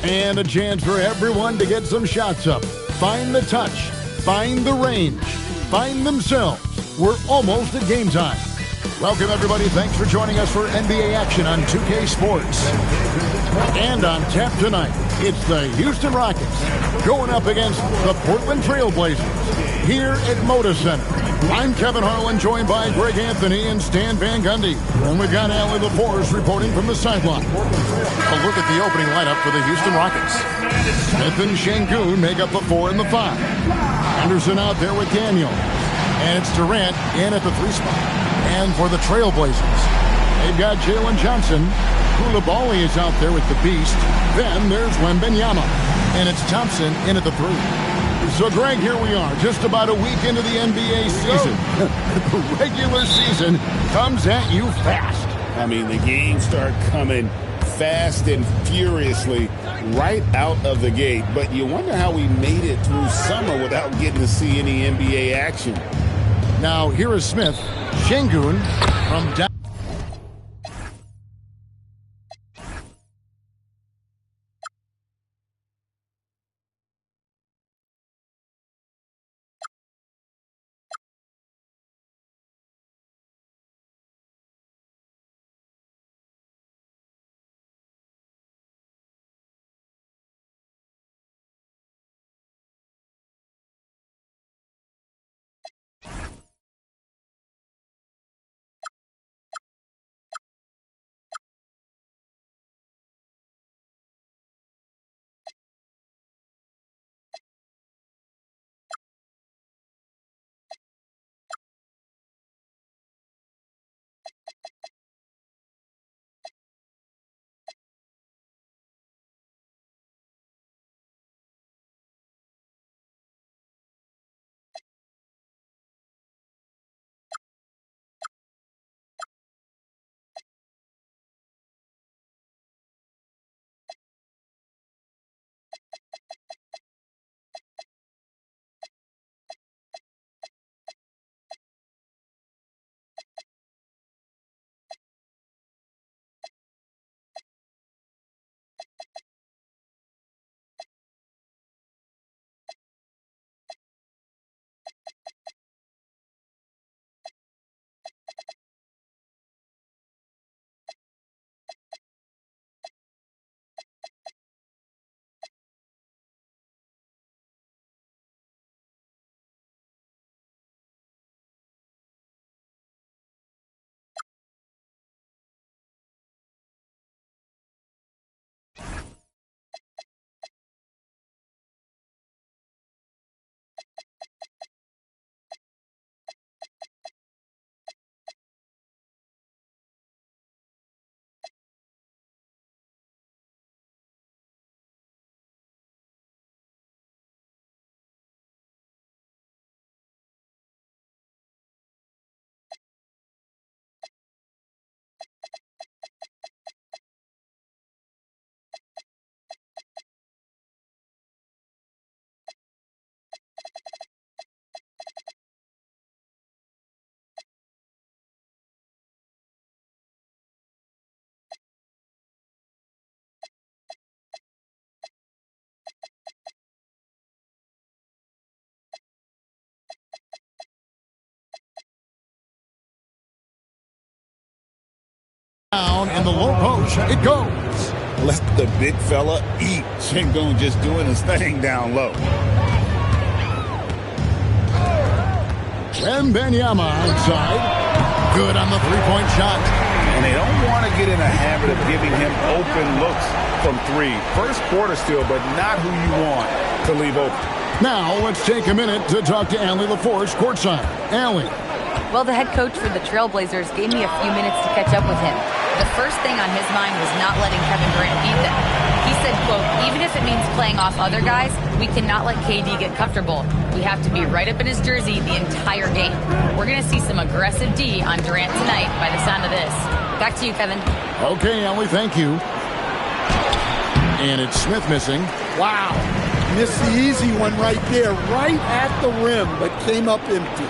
And a chance for everyone to get some shots up. Find the touch. Find the range. Find themselves. We're almost at game time. Welcome, everybody. Thanks for joining us for NBA action on 2K Sports. And on tap tonight, it's the Houston Rockets going up against the Portland Trail Blazers here at Moda Center. I'm Kevin Harlan, joined by Greg Anthony and Stan Van Gundy. And we've got Allie LaForce reporting from the sideline. A look at the opening lineup for the Houston Rockets. Smith and Şengün make up the 4 and the 5. Henderson out there with Daniel. And it's Durant in at the 3 spot. And for the Trailblazers, they've got Jalen Johnson. Koulibaly is out there with the Beast. Then there's Wembanyama. And it's Thompson in at the 3. So, Greg, here we are, just about a week into the NBA season. The regular season comes at you fast. I mean, the games start coming fast and furiously right out of the gate. But you wonder how we made it through summer without getting to see any NBA action. Now, here is Smith. Şengün from down. Down in the low post, it goes. Let the big fella eat. Şengün just doing his thing down low. Wembanyama outside. Good on the three-point shot. And they don't want to get in a habit of giving him open looks from 3. First quarter still, but not who you want to leave open. Now let's take a minute to talk to Allie LaForce courtside. Allie. Well, the head coach for the Trailblazers gave me a few minutes to catch up with him. The first thing on his mind was not letting Kevin Durant beat them. He said, quote, even if it means playing off other guys, we cannot let KD get comfortable. We have to be right up in his jersey the entire game. We're going to see some aggressive D on Durant tonight by the sound of this. Back to you, Kevin. Okay, Allie, thank you. And it's Smith missing. Wow. Missed the easy one right there, right at the rim, but came up empty.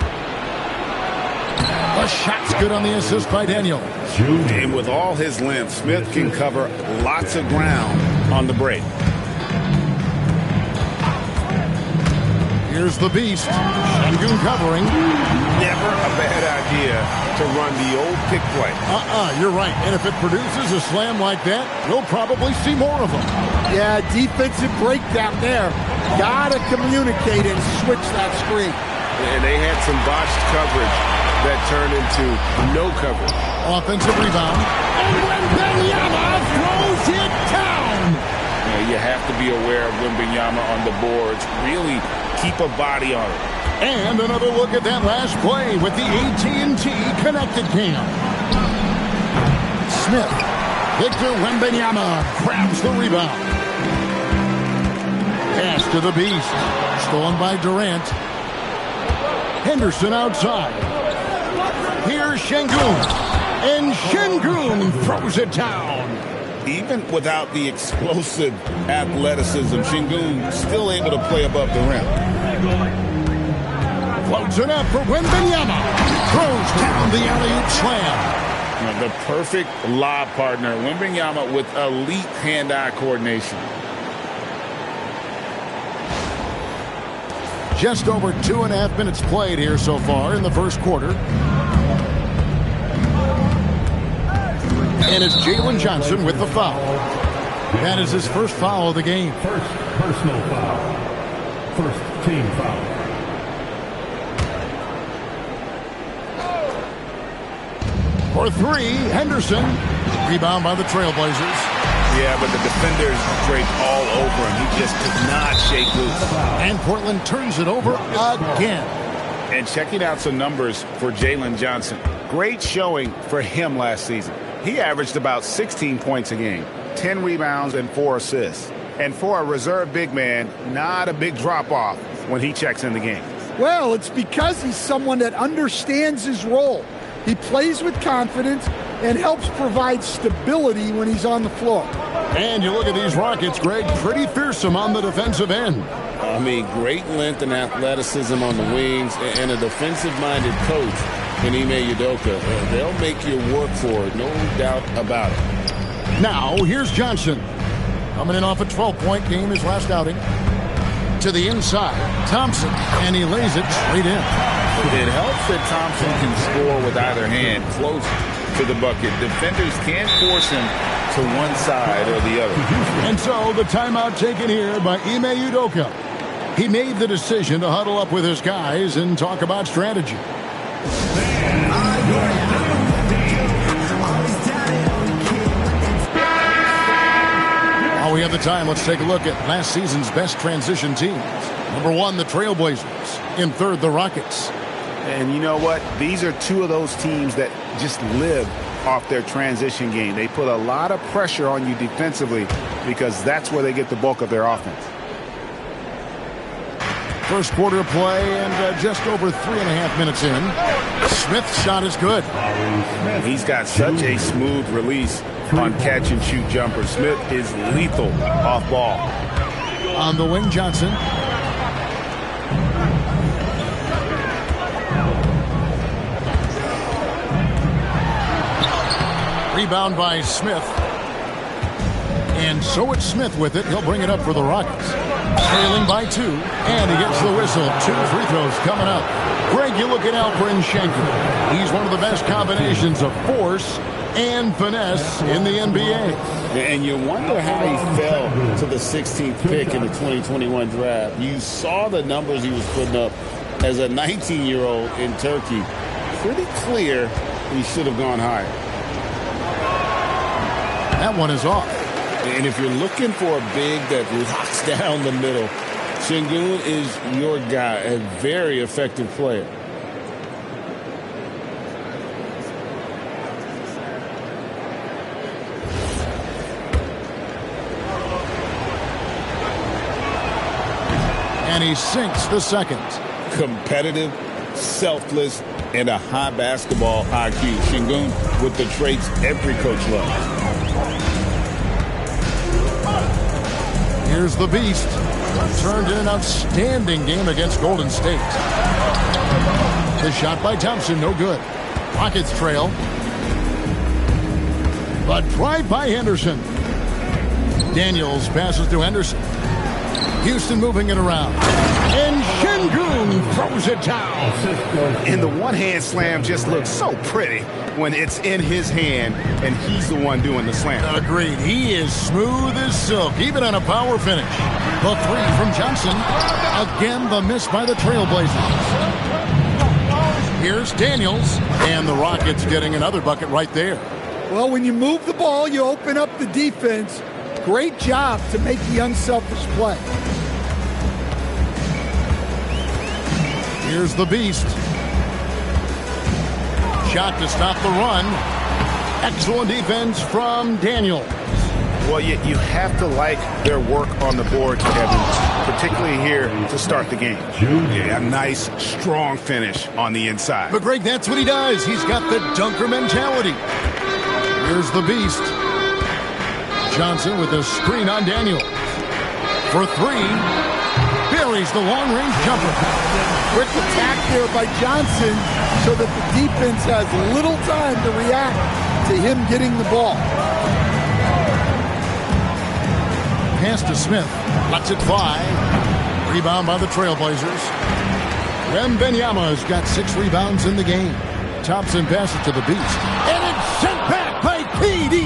The shot's good on the assist by Daniel. And with all his length, Smith can cover lots of ground on the break. Here's the beast. Shengun covering. Never a bad idea to run the old pick play. You're right. And if it produces a slam like that, you'll probably see more of them. Yeah, defensive breakdown there. Gotta communicate and switch that screen. And they had some botched coverage that turned into no coverage. Offensive rebound. And Wembanyama throws it down. You have to be aware of Wembanyama on the boards. Really keep a body on it. And another look at that last play with the AT&T connected cam. Smith. Victor Wembanyama grabs the rebound. Pass to the beast. Stolen by Durant. Henderson outside. Here's Shengun. And Shengun throws it down. Even without the explosive athleticism, Shengun still able to play above the rim. Floats it up for Wembanyama. Throws down the alley-oop slam. The perfect lob partner, Wembanyama, with elite hand-eye coordination. Just over 2.5 minutes played here so far in the first quarter. And it's Jalen Johnson with the foul. That is his first foul of the game. First personal foul. First team foul. For three, Henderson. Rebound by the Trailblazers. Yeah, but the defenders draped all over him. He just could not shake loose. And Portland turns it over again. And checking out some numbers for Jalen Johnson. Great showing for him last season. He averaged about 16 points a game, 10 rebounds, and 4 assists. And for a reserve big man, not a big drop-off when he checks in the game. Well, it's because he's someone that understands his role. He plays with confidence and helps provide stability when he's on the floor. And you look at these Rockets, Greg, pretty fearsome on the defensive end. I mean, great length and athleticism on the wings, and a defensive-minded coach in Ime Udoka. They'll make you work for it, no doubt about it. Now, here's Johnson. Coming in off a 12-point game his last outing. To the inside, Thompson, and he lays it straight in. It helps that Thompson can score with either hand close to the bucket. Defenders can't force him to one side or the other. And so the timeout taken here by Ime Udoka. He made the decision to huddle up with his guys and talk about strategy. While we have the time, let's take a look at last season's best transition teams. Number 1, the Trailblazers. In third, the Rockets. And you know what? These are two of those teams that just live off their transition game. They put a lot of pressure on you defensively because that's where they get the bulk of their offense. First quarter play and just over 3.5 minutes in. Smith's shot is good. He's got such a smooth release on catch-and-shoot jumpers. Smith is lethal off ball. On the wing, Johnson. Rebound by Smith. And so it's Smith with it. He'll bring it up for the Rockets. Trailing by 2. And he gets the whistle. 2 free throws coming up. Greg, you look at Alperen Sengun. He's one of the best combinations of force and finesse in the NBA. And you wonder how he fell to the 16th pick in the 2021 draft. You saw the numbers he was putting up as a 19-year-old in Turkey. Pretty clear he should have gone higher. That one is off. And if you're looking for a big that locks down the middle, Sengun is your guy, a very effective player. And he sinks the second. Competitive, selfless, and a high basketball IQ. Sengun with the traits every coach loves. Here's the beast. Turned in an outstanding game against Golden State. The shot by Thompson, no good. Rockets trail. But drive by Henderson. Daniels passes to Henderson. Houston moving it around. And Şengün throws it down. And the one-hand slam just looks so pretty when it's in his hand and he's the one doing the slam. Agreed. He is smooth as silk, even on a power finish. The three from Johnson. Again, the miss by the Trailblazers. Here's Daniels, and the Rockets getting another bucket right there. Well, when you move the ball, you open up the defense. Great job to make the unselfish play. Here's the Beast. Shot to stop the run. Excellent defense from Daniels. Well, you have to like their work on the boards, Kevin, particularly here to start the game. Yeah, a nice, strong finish on the inside. But, Greg, that's what he does. He's got the dunker mentality. Here's the Beast. Johnson with the screen on Daniels. For three. Buries the long-range jumper. Quick attack there by Johnson so that the defense has little time to react to him getting the ball. Pass to Smith. Lets it fly. Rebound by the Trailblazers. Wembanyama's got 6 rebounds in the game. Thompson passes to the Beast. And it's sent back by KD.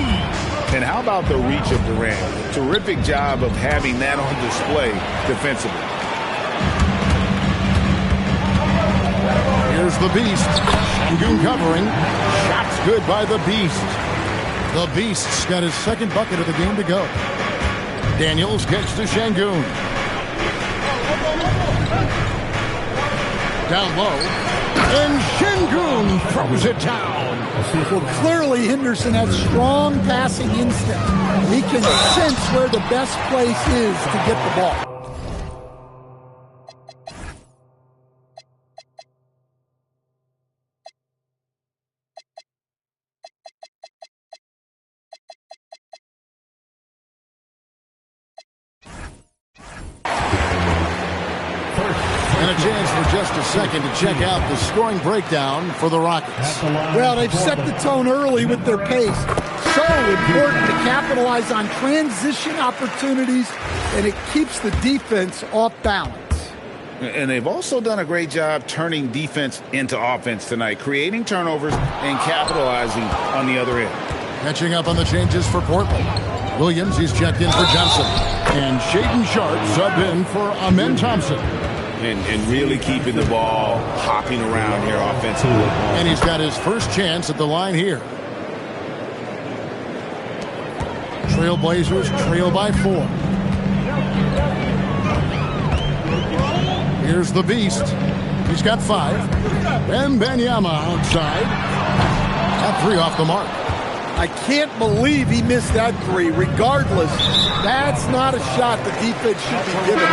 And how about the reach of Durant? Terrific job of having that on display defensively. Here's the Beast. Şengün covering. Shots good by the Beast. The Beast's got his second bucket of the game to go. Daniels gets to Şengün. Down low. And Şengün throws it down. Well, clearly Henderson has strong passing instinct. He can sense where the best place is to get the ball. And a chance for just a second to check out the scoring breakdown for the Rockets. Well, they've set the tone early with their pace. So important to capitalize on transition opportunities, and it keeps the defense off balance. And they've also done a great job turning defense into offense tonight, creating turnovers and capitalizing on the other end. Catching up on the changes for Portland. Williams, he's checked in for Johnson. And Shaedon Sharpe subbed in for Amen Thompson. And really keeping the ball hopping around here offensively. And he's got his first chance at the line here. Trailblazers trail by 4. Here's the Beast. He's got 5. Wembanyama outside. That 3 off the mark. I can't believe he missed that 3. Regardless, that's not a shot the defense should be giving.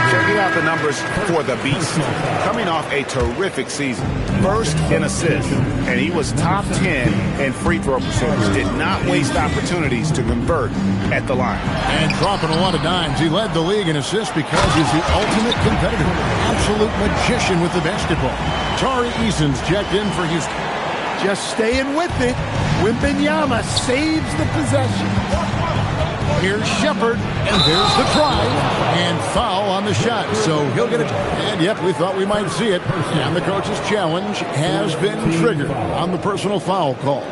Checking out the numbers for the Beast. Coming off a terrific season. First in assists, and he was top 10 in free throw percentage. Did not waste opportunities to convert at the line. And dropping a lot of dimes. He led the league in assists because he's the ultimate competitor. Absolute magician with the basketball. Tari Eason's checked in for Houston. Just staying with it. Wembanyama saves the possession. Here's Shepard, and there's the try, and foul on the shot. So he'll get it. And yep, we thought we might see it. And the coach's challenge has been triggered on the personal foul call.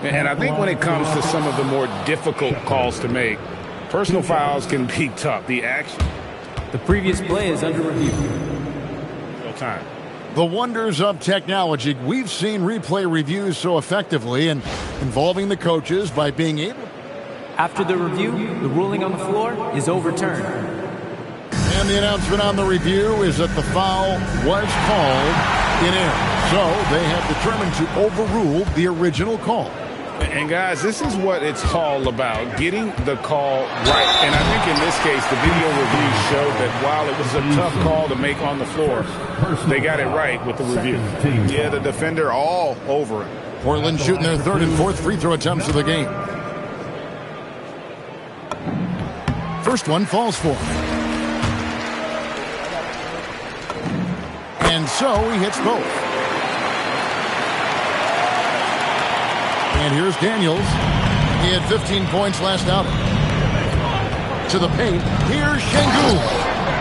And I think when it comes to some of the more difficult calls to make, personal fouls can be tough. The action. The previous play is under review. No time. The wonders of technology. We've seen replay reviews so effectively and involving the coaches by being able. After the review, the ruling on the floor is overturned. And the announcement on the review is that the foul was called in error. So they have determined to overrule the original call. And guys, this is what it's all about, getting the call right. And I think in this case, the video review showed that while it was a tough call to make on the floor, they got it right with the review. Yeah, the defender all over it. Portland shooting their 3rd and 4th free throw attempts of the game. First one falls for him. And so he hits both. And here's Daniels. He had 15 points last outing. To the paint. Here's Şengün.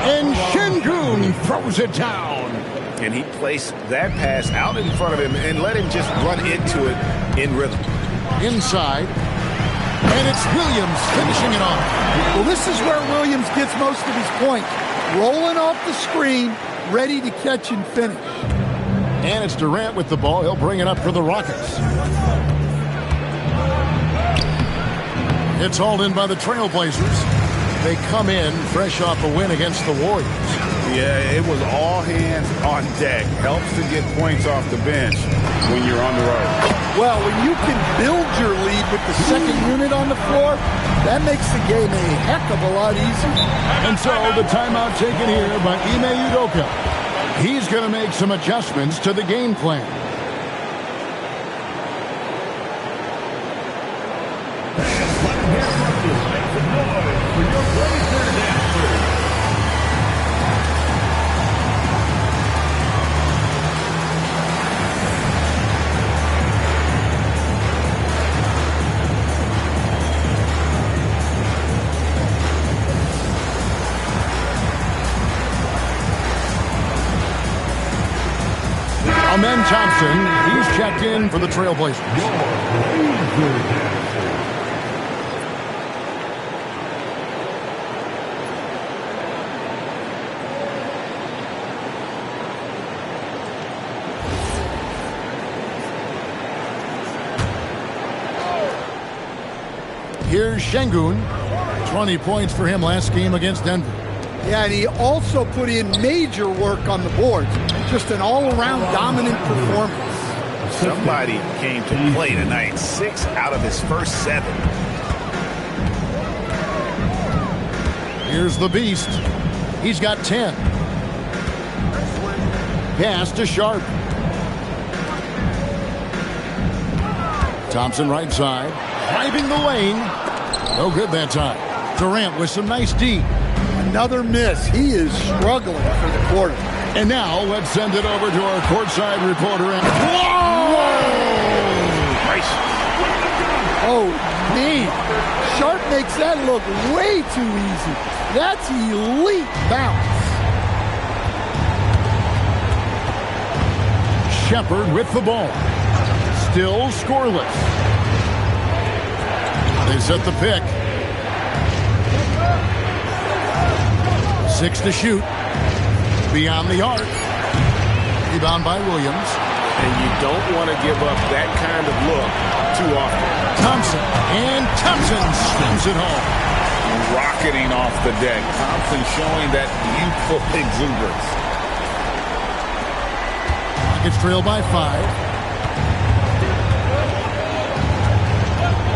And Şengün throws it down. And he placed that pass out in front of him and let him just run into it in rhythm. Inside. And it's Williams finishing it off. Well, this is where Williams gets most of his points. Rolling off the screen, ready to catch and finish. And it's Durant with the ball. He'll bring it up for the Rockets. It's hauled in by the Trailblazers. They come in fresh off a win against the Warriors. Yeah, it was all hands on deck. Helps to get points off the bench when you're on the road. Well, when you can build your lead with the second unit on the floor, that makes the game a heck of a lot easier. And so the timeout taken here by Ime Udoka. He's going to make some adjustments to the game plan. Amen Thompson, he's checked in for the Trailblazers. Here's Şengün. 20 points for him last game against Denver. Yeah, and he also put in major work on the boards. Just an all-around dominant performance. Somebody came to play tonight. 6 out of his first 7. Here's the Beast. He's got 10. Pass to Sharp. Thompson right side. Driving the lane. No good that time. Durant with some nice D. Another miss. He is struggling for the quarter. And now let's send it over to our courtside reporter. Whoa! Oh, man. Sharp makes that look way too easy. That's elite bounce. Shepherd with the ball. Still scoreless. They set the pick. 6 to shoot. Beyond the arc. Rebound by Williams. And you don't want to give up that kind of look too often. Thompson. And Thompson slams it home. Rocketing off the deck. Thompson showing that youthful exuberance. Rockets trail by 5.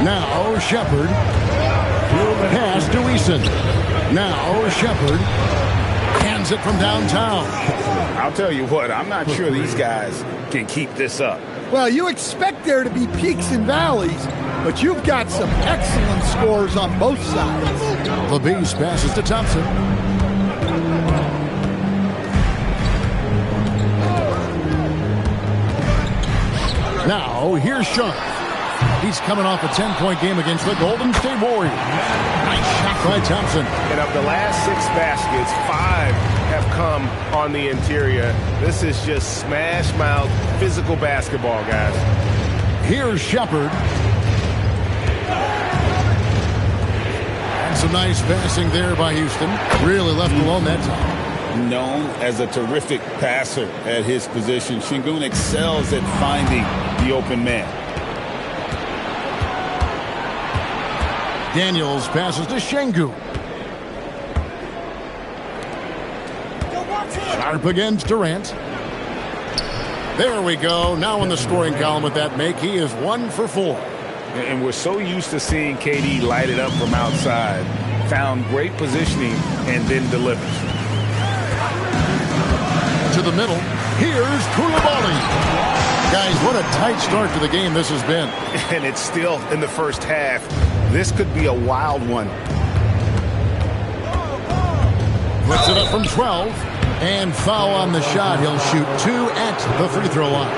Now Shepherd. Pass to Eason. Now Shepherd. Hands it from downtown. I'll tell you what, I'm not sure these guys can keep this up. Well, you expect there to be peaks and valleys, but you've got some excellent scores on both sides. The Beast passes to Thompson. Now, here's Sharp. He's coming off a 10-point game against the Golden State Warriors. Nice shot by Thompson. And of the last 6 baskets, 5 have come on the interior. This is just smash-mouth physical basketball, guys. Here's Shepherd. And some nice passing there by Houston. Really left alone that time. Known as a terrific passer at his position, Şengün excels at finding the open man. Daniels passes to Şengün. Sharp against Durant. There we go. Now in the scoring column with that make, he is 1 for 4. And we're so used to seeing KD light it up from outside. Found great positioning and then delivers. To the middle. Here's Koulibaly. Guys, what a tight start to the game this has been. And it's still in the first half. This could be a wild one. Puts it up from 12. And foul on the shot. He'll shoot 2 at the free throw line.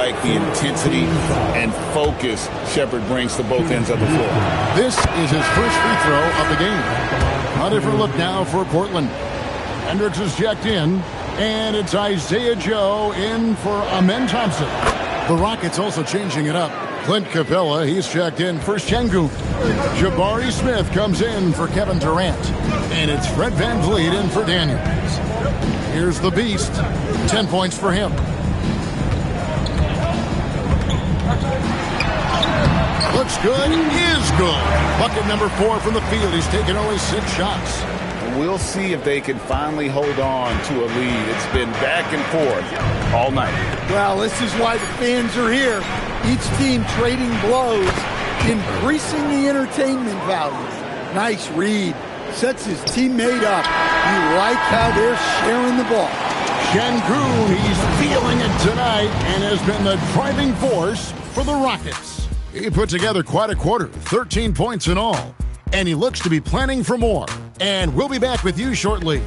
like the intensity and focus Shepard brings to both ends of the floor. This is his first free throw of the game. A different look now for Portland. Hendricks is checked in, and it's Isaiah Joe in for Amen Thompson. The Rockets also changing it up. Clint Capella, he's checked in for Şengün. Jabari Smith comes in for Kevin Durant. And it's Fred VanVleet in for Daniels. Here's the Beast. 10 points for him. Looks good, is good. Bucket number 4 from the field. He's taken only 6 shots. We'll see if they can finally hold on to a lead. It's been back and forth all night. Well, this is why the fans are here. Each team trading blows, increasing the entertainment value. Nice read. Sets his teammate up. You like how they're sharing the ball. Şengün, he's feeling it tonight and has been the driving force for the Rockets. He put together quite a quarter, 13 points in all. And he looks to be planning for more. And we'll be back with you shortly.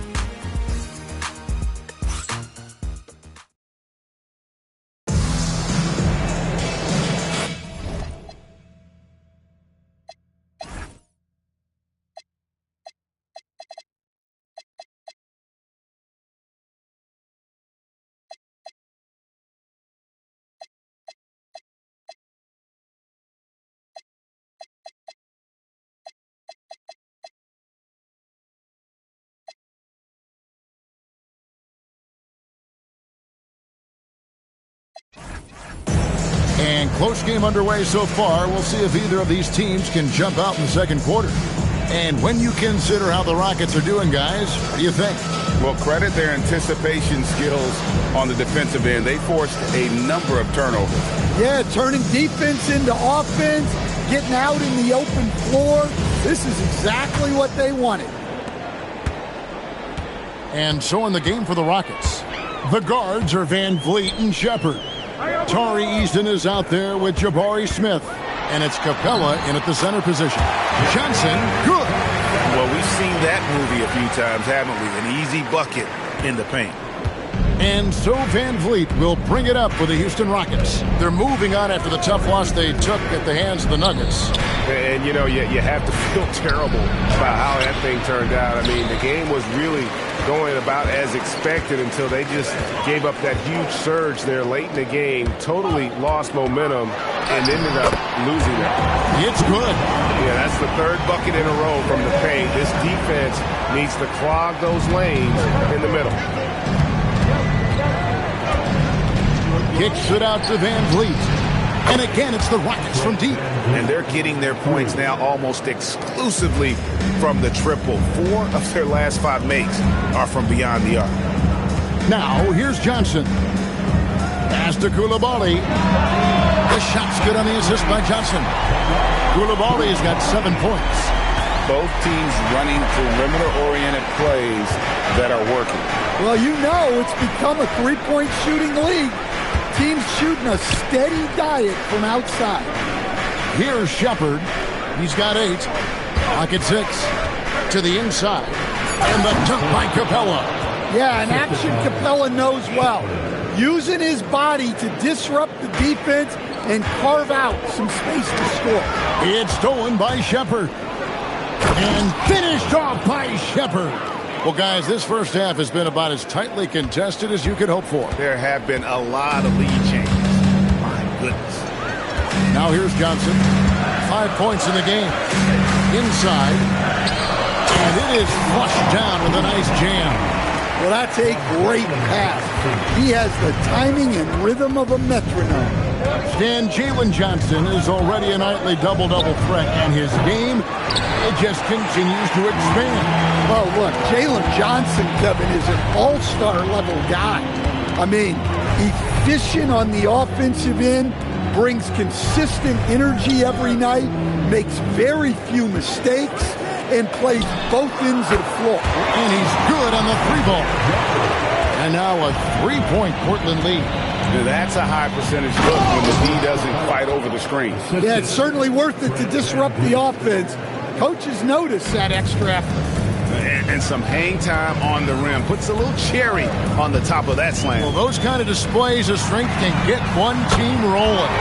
And close game underway so far. We'll see if either of these teams can jump out in the second quarter. And when you consider how the Rockets are doing, guys, what do you think? Well, credit their anticipation skills on the defensive end. They forced a number of turnovers. Yeah, turning defense into offense, getting out in the open floor. This is exactly what they wanted. And so in the game for the Rockets, the guards are VanVleet and Shepard. Tari Easton is out there with Jabari Smith. And it's Capella in at the center position. Johnson, good. Well, we've seen that movie a few times, haven't we? An easy bucket in the paint. And so VanVleet will bring it up for the Houston Rockets. They're moving on after the tough loss they took at the hands of the Nuggets. And, you know, you have to feel terrible about how that thing turned out. I mean, the game was really going about as expected until they just gave up that huge surge there late in the game, totally lost momentum, and ended up losing it. It's good. Yeah, that's the third bucket in a row from the paint. This defense needs to clog those lanes in the middle. Kicks it out to VanVleet. And again, it's the Rockets from deep. And they're getting their points now almost exclusively from the triple. 4 of their last 5 makes are from beyond the arc. Now, here's Johnson. Pass to Coulibaly. The shot's good on the assist by Johnson. Coulibaly's got 7 points. Both teams running perimeter-oriented plays that are working. Well, you know it's become a three-point shooting league. Teams shooting a steady diet from outside. Here's Shepard. He's got 8. Pocket 6. To the inside. And the dunk by Capella. Yeah, an action Capella knows well. Using his body to disrupt the defense and carve out some space to score. It's stolen by Shepard. And finished off by Shepard. Well, guys, this first half has been about as tightly contested as you could hope for. There have been a lot of lead changes. My goodness. Now here's Johnson. 5 points in the game. Inside. And it is flushed down with a nice jam. Well, that's a great pass. He has the timing and rhythm of a metronome. And Jalen Johnson is already a nightly double-double threat, and his game, it just continues to expand. Well, look, Jalen Johnson, Kevin, is an all-star level guy. I mean, efficient on the offensive end, brings consistent energy every night, makes very few mistakes, and plays both ends of the floor. And he's good on the 3-ball. And now a 3-point Portland lead. That's a high percentage look when the D doesn't fight over the screen. Yeah, it's certainly worth it to disrupt the offense. Coaches notice that extra effort. And some hang time on the rim. Puts a little cherry on the top of that slam. Well, those kind of displays of strength can get one team rolling.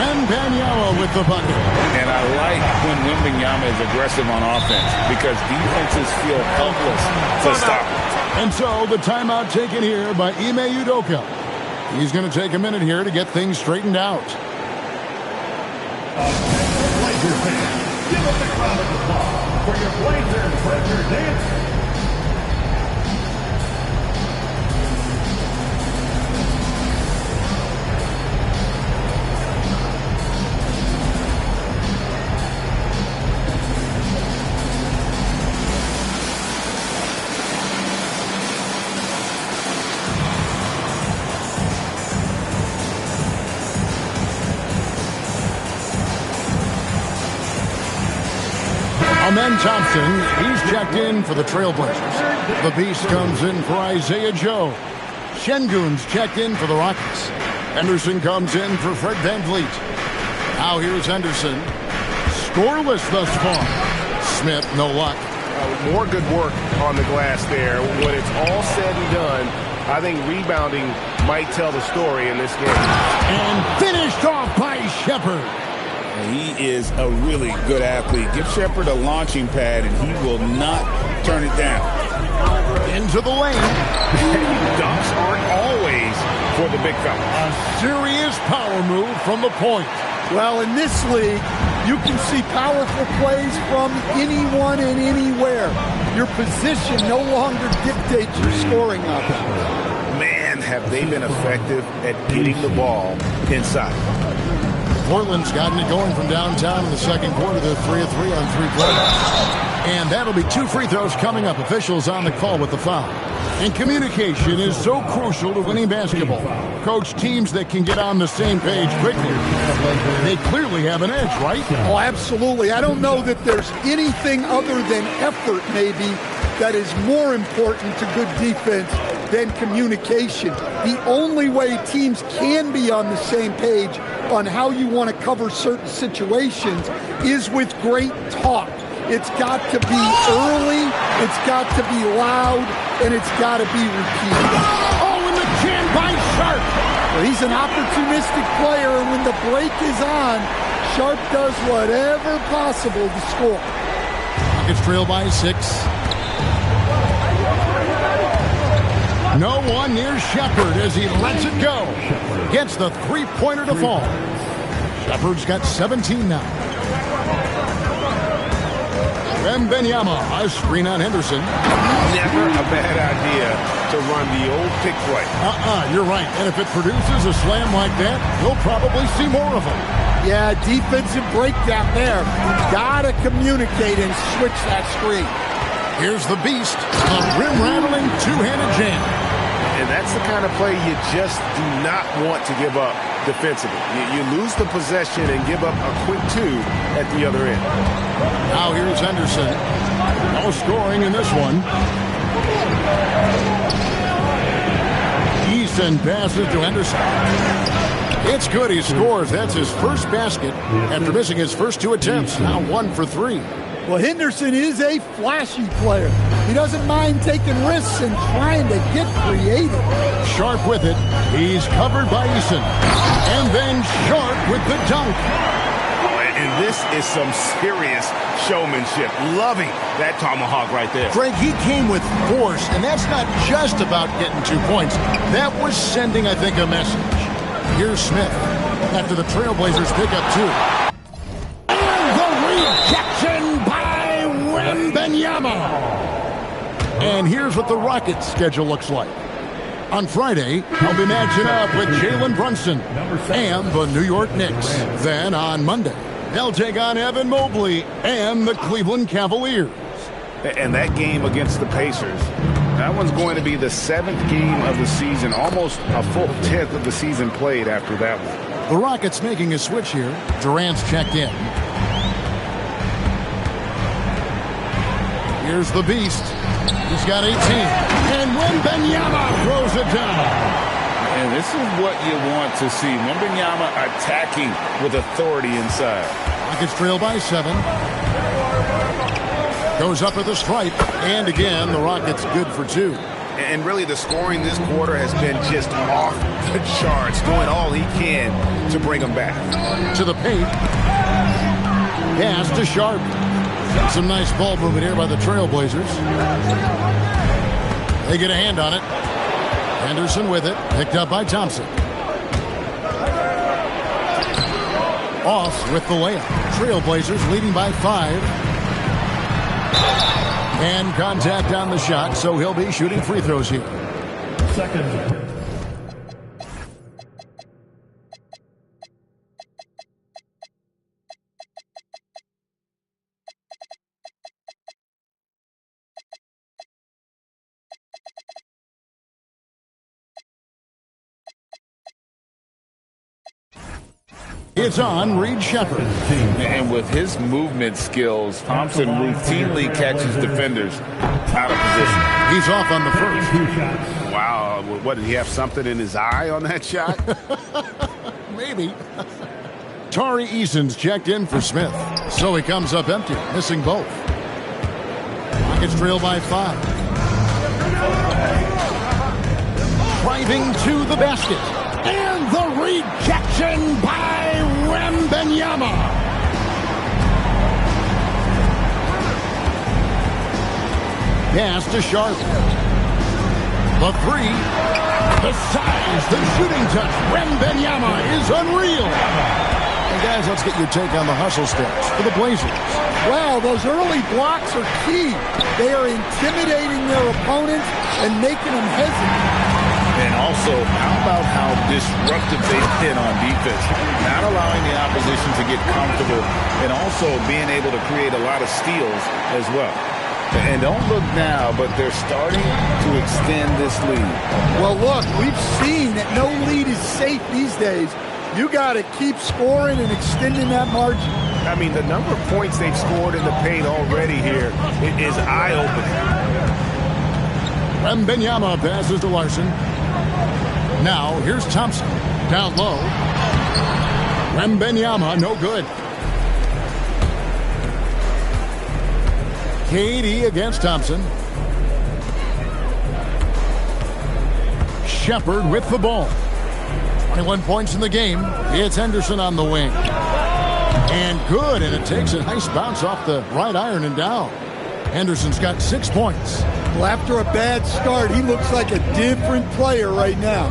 Wembanyama with the bucket. And I like when Wembanyama is aggressive on offense because defenses feel helpless to stop him. And so the timeout taken here by Ime Udoka. He's going to take a minute here to get things straightened out. Blazer fans, give a big round of applause for your Blazer treasure dance. Amen Thompson, he's checked in for the Trailblazers. The Beast comes in for Isaiah Joe. Şengün's checked in for the Rockets. Henderson comes in for Fred VanVleet. Now here's Henderson. Scoreless thus far. Smith, no luck. More good work on the glass there. When it's all said and done, I think rebounding might tell the story in this game. And finished off by Shepherd. He is a really good athlete. Give Shepherd a launching pad, and he will not turn it down. Into the lane. Dunks aren't always for the big fella. A serious power move from the point. Well, in this league, you can see powerful plays from anyone and anywhere. Your position no longer dictates your scoring options. Man, have they been effective at getting the ball inside. Portland's gotten it going from downtown in the second quarter. They're 3 of 3 on 3 plays. And that'll be 2 free throws coming up. Officials on the call with the foul. And communication is so crucial to winning basketball. Coach, teams that can get on the same page quickly, they clearly have an edge, right? Oh, absolutely. I don't know that there's anything other than effort, maybe, that is more important to good defense than communication. The only way teams can be on the same page on how you want to cover certain situations is with great talk. It's got to be early, it's got to be loud, and it's got to be repeated. Oh, and the chin by Sharp. Well, he's an opportunistic player, and when the break is on, Sharp does whatever possible to score. Rockets trail by 6. No one near Shepherd as he lets it go. Gets the three-pointer to fall. Shepherd's got 17 now. Wembanyama, a screen on Henderson. Never a bad idea to run the old pick play. You're right. And if it produces a slam like that, we'll probably see more of them. Yeah, defensive breakdown there. Gotta communicate and switch that screen. Here's the Beast, a rim-rattling two-handed jam. And that's the kind of play you just do not want to give up defensively. You lose the possession and give up a quick 2 at the other end. Now here's Henderson. No scoring in this one. Easton passes to Henderson. It's good. He scores. That's his first basket after missing his first 2 attempts. Now 1 for 3. Well, Henderson is a flashy player. He doesn't mind taking risks and trying to get creative. Sharp with it. He's covered by Eason. And then Sharp with the dunk. And this is some serious showmanship. Loving that tomahawk right there. Greg, he came with force, and that's not just about getting 2 points. That was sending, I think, a message. Here's Smith after the Trailblazers pick up 2. And here's what the Rockets' schedule looks like. On Friday, I'll be matching up with Jalen Brunson and the New York Knicks. Then on Monday, they'll take on Evan Mobley and the Cleveland Cavaliers. And that game against the Pacers, that one's going to be the 7th game of the season, almost a full 10th of the season played after that one. The Rockets making a switch here. Durant's checked in. Here's the Beast. He's got 18. And Wembanyama throws it down. And this is what you want to see. Wembanyama attacking with authority inside. Rockets trail by 7. Goes up at the stripe. And again, the Rockets good for 2. And really, the scoring this quarter has been just off the charts, doing all he can to bring them back. To the paint. Pass to Sharp. Some nice ball movement here by the Trailblazers. They get a hand on it. Henderson with it. Picked up by Thompson. Off with the layup. Trailblazers leading by 5. And contact on the shot, so he'll be shooting free throws here. Second. It's on Reed Shepherd. And with his movement skills, Thompson routinely catches defenders out of position. He's off on the first. Wow. What, did he have something in his eye on that shot? Maybe. Tari Eason's checked in for Smith. So he comes up empty, missing both. Rockets trail by 5. Driving to the basket. And the rejection by Wembanyama. Pass to Sharp. The 3. The size, the shooting touch. Wembanyama is unreal. And guys, let's get your take on the hustle steps for the Blazers. Wow, those early blocks are key. They are intimidating their opponents and making them hesitate. And also, how about how disruptive they've been on defense? Not allowing the opposition to get comfortable and also being able to create a lot of steals as well. And don't look now, but they're starting to extend this lead. Well, look, we've seen that no lead is safe these days. You got to keep scoring and extending that margin. I mean, the number of points they've scored in the paint already here is eye-opening. Wembanyama passes to Larson. Now, here's Thompson. Down low. Wembanyama, no good. KD against Thompson. Shepherd with the ball. 21 points in the game. It's Henderson on the wing. And good, and it takes a nice bounce off the right iron and down. Henderson's got 6 points. Well, after a bad start, he looks like a different player right now.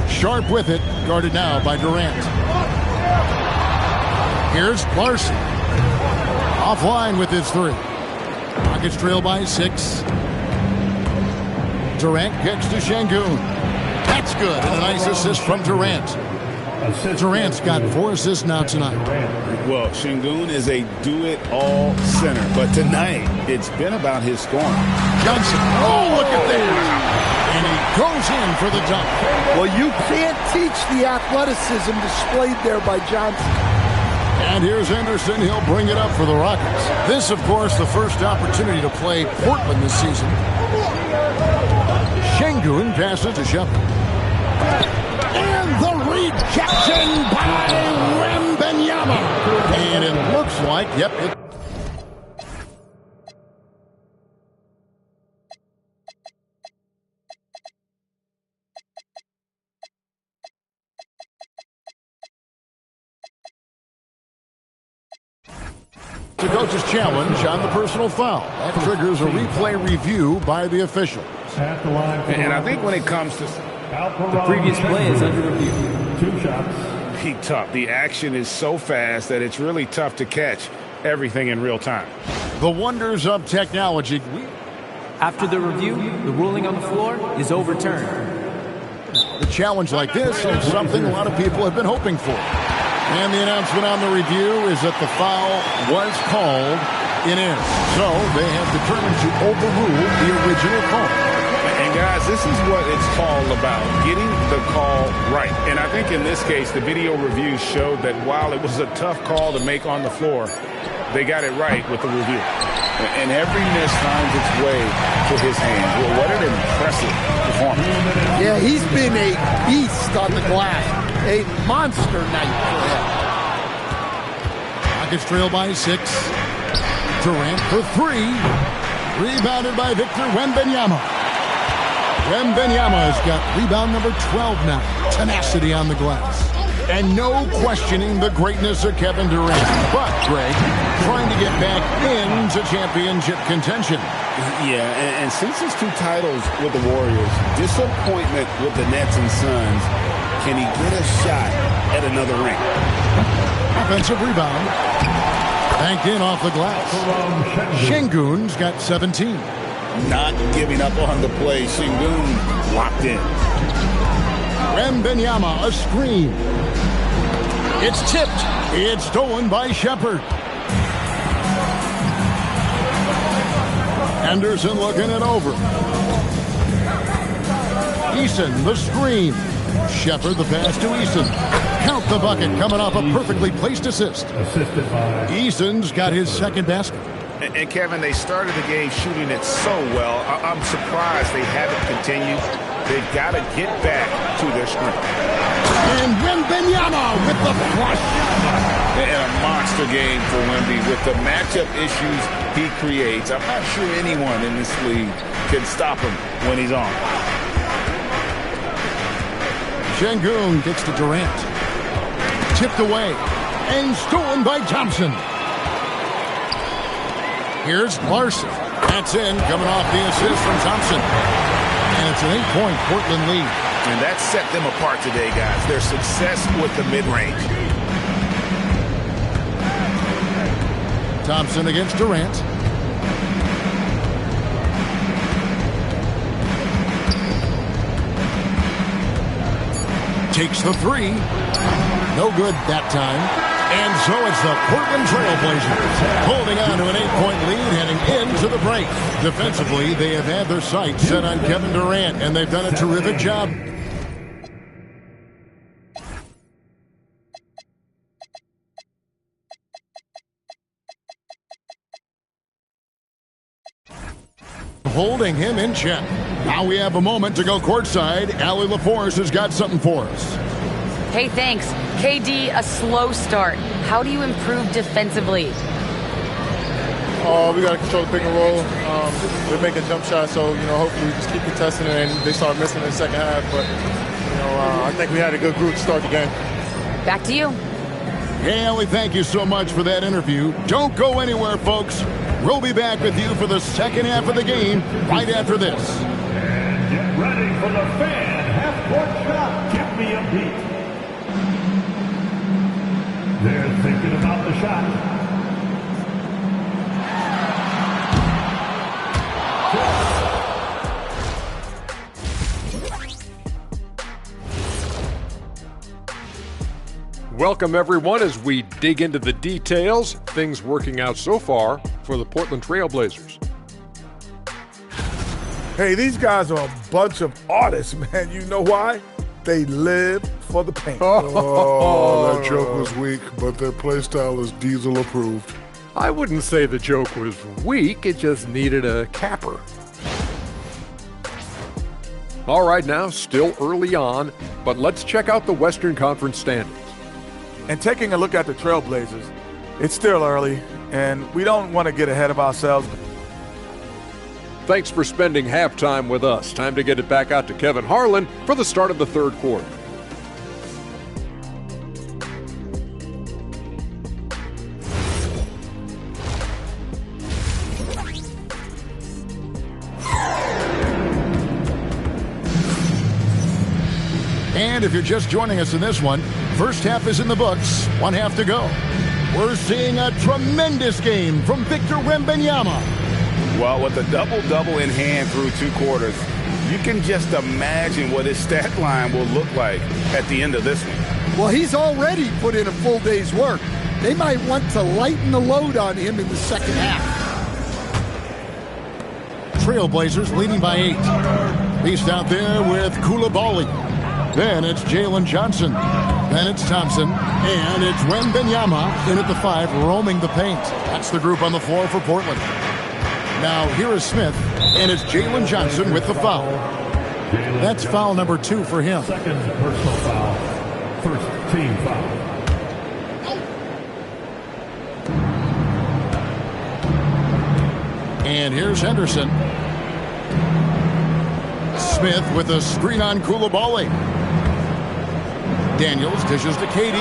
Sharp with it, guarded now by Durant. Here's Larson. Offline with his 3. Rockets trail by 6. Durant kicks to Şengün. That's good, and a nice assist from Durant. Durant's got 4 assists now tonight. Well, Şengün is a do-it-all center, but tonight it's been about his scoring. Johnson, oh, look at that. And he goes in for the dunk. Well, you can't teach the athleticism displayed there by Johnson. And here's Henderson. He'll bring it up for the Rockets. This, of course, the first opportunity to play Portland this season. Şengün passes to Shepherd. And the rejection by Wembanyama. And it looks like, yep, the coach's challenge on the personal foul. That triggers a replay review by the officials. And I think when it comes to The previous play is under review. 2 shots. be tough. The action is so fast that it's really tough to catch everything in real time. The wonders of technology. After the review, the ruling on the floor is overturned. A challenge like this is something a lot of people have been hoping for. And the announcement on the review is that the foul was called in air. So they have determined to overrule the original call. And guys, this is what it's all about, getting the call right. And I think in this case, the video review showed that while it was a tough call to make on the floor, they got it right with the review. And every miss finds its way to his hands. Well, what an impressive performance. Yeah, he's been a beast on the glass. A monster night for him. Rockets trail by 6. Durant for 3. Rebounded by Victor Wembanyama. Wembanyama has got rebound number 12 now. Tenacity on the glass. And no questioning the greatness of Kevin Durant. But, Greg, trying to get back into championship contention. Yeah, and since his 2 titles with the Warriors, disappointment with the Nets and Suns, can he get a shot at another ring? Offensive rebound. Banked in off the glass. Şengün's got 17. Not giving up on the play. Şengün locked in. Wembanyama, a screen. It's tipped. It's stolen by Shepherd. Anderson looking it over. Eason, the screen. Shepherd, the pass to Eason. Count the bucket, coming off a perfectly placed assist. Eason's got his second basket. And Kevin, they started the game shooting it so well. I'm surprised they haven't continued. They've got to get back to their strength. And Wembanyama with the flush. And a monster game for Wemby with the matchup issues he creates. I'm not sure anyone in this league can stop him when he's on. Şengün gets to Durant. Tipped away and stolen by Thompson. Here's Larson. That's in, coming off the assist from Thompson. And it's an 8-point Portland lead. And that set them apart today, guys. Their success with the mid-range. Thompson against Durant. Takes the 3. No good that time. And so it's the Portland Trail Blazers holding on to an 8-point lead heading into the break. Defensively, they have had their sights set on Kevin Durant, and they've done a terrific job. Holding him in check. Now we have a moment to go courtside. Allie LaForce has got something for us. Hey, thanks. KD, a slow start. How do you improve defensively? We got to control the pick and roll. They're making jump shots, so, hopefully we just keep contesting it and they start missing in the second half. But, I think we had a good group to start the game. Back to you. Hey, Allie, thank you so much for that interview. Don't go anywhere, folks. We'll be back with you for the second half of the game right after this. And get ready for the fan half-court shot. Give me a beat. They're thinking about the shot. Welcome, everyone, as we dig into the details. Things working out so far for the Portland Trail Blazers. Hey, these guys are a bunch of artists, man. You know why? They live for the paint. Oh, that joke was weak, but their play style is Diesel approved. I wouldn't say the joke was weak. It just needed a capper. All right, now, still early on, but let's check out the Western Conference standings. And taking a look at the Trailblazers, it's still early, and we don't want to get ahead of ourselves. Thanks for spending halftime with us. Time to get it back out to Kevin Harlan for the start of the third quarter. And if you're just joining us in this one, first half is in the books, one half to go. We're seeing a tremendous game from Victor Wembanyama. Well, with a double-double in hand through 2 quarters, you can just imagine what his stat line will look like at the end of this one. Well, he's already put in a full day's work. They might want to lighten the load on him in the second half. Trailblazers leading by 8. Beast out there with Coulibaly. Then it's Jalen Johnson. Then it's Thompson. And it's Wembanyama in at the 5, roaming the paint. That's the group on the floor for Portland. Now here is Smith, and it's Jalen Johnson with the foul. That's foul number 2 for him. Second personal foul. First team foul. And here's Henderson. Smith with a screen on Koulibaly. Daniels dishes to KD.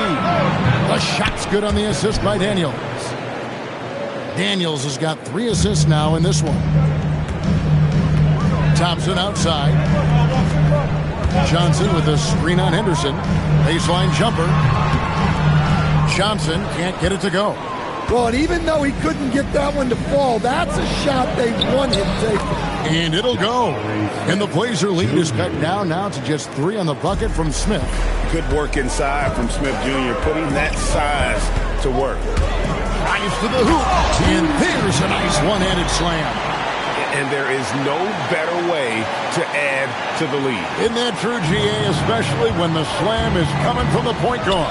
The shot's good on the assist by Daniels. Daniels has got 3 assists now in this one. Thompson outside. Johnson with a screen on Henderson. Baseline jumper. Johnson can't get it to go. Well, and even though he couldn't get that one to fall, that's a shot they want him taking. And it'll go. And the Blazer lead is cut down now to just 3 on the bucket from Smith. Good work inside from Smith Jr., putting that size to work. Drives to the hoop. And there's a nice one-handed slam. And there is no better way to add to the lead. Isn't that true, GA, especially when the slam is coming from the point guard?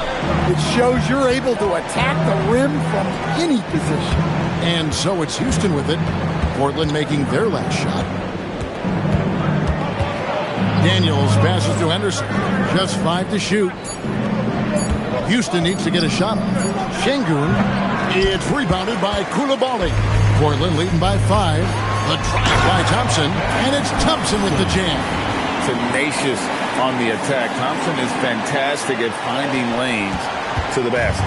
It shows you're able to attack the rim from any position. And so it's Houston with it. Portland making their last shot. Daniels passes to Henderson. Just 5 to shoot. Houston needs to get a shot off. Şengün. It's rebounded by Koulibaly. Portland leading by 5. The drive by Thompson, and it's Thompson with the jam. Tenacious on the attack. Thompson is fantastic at finding lanes to the basket.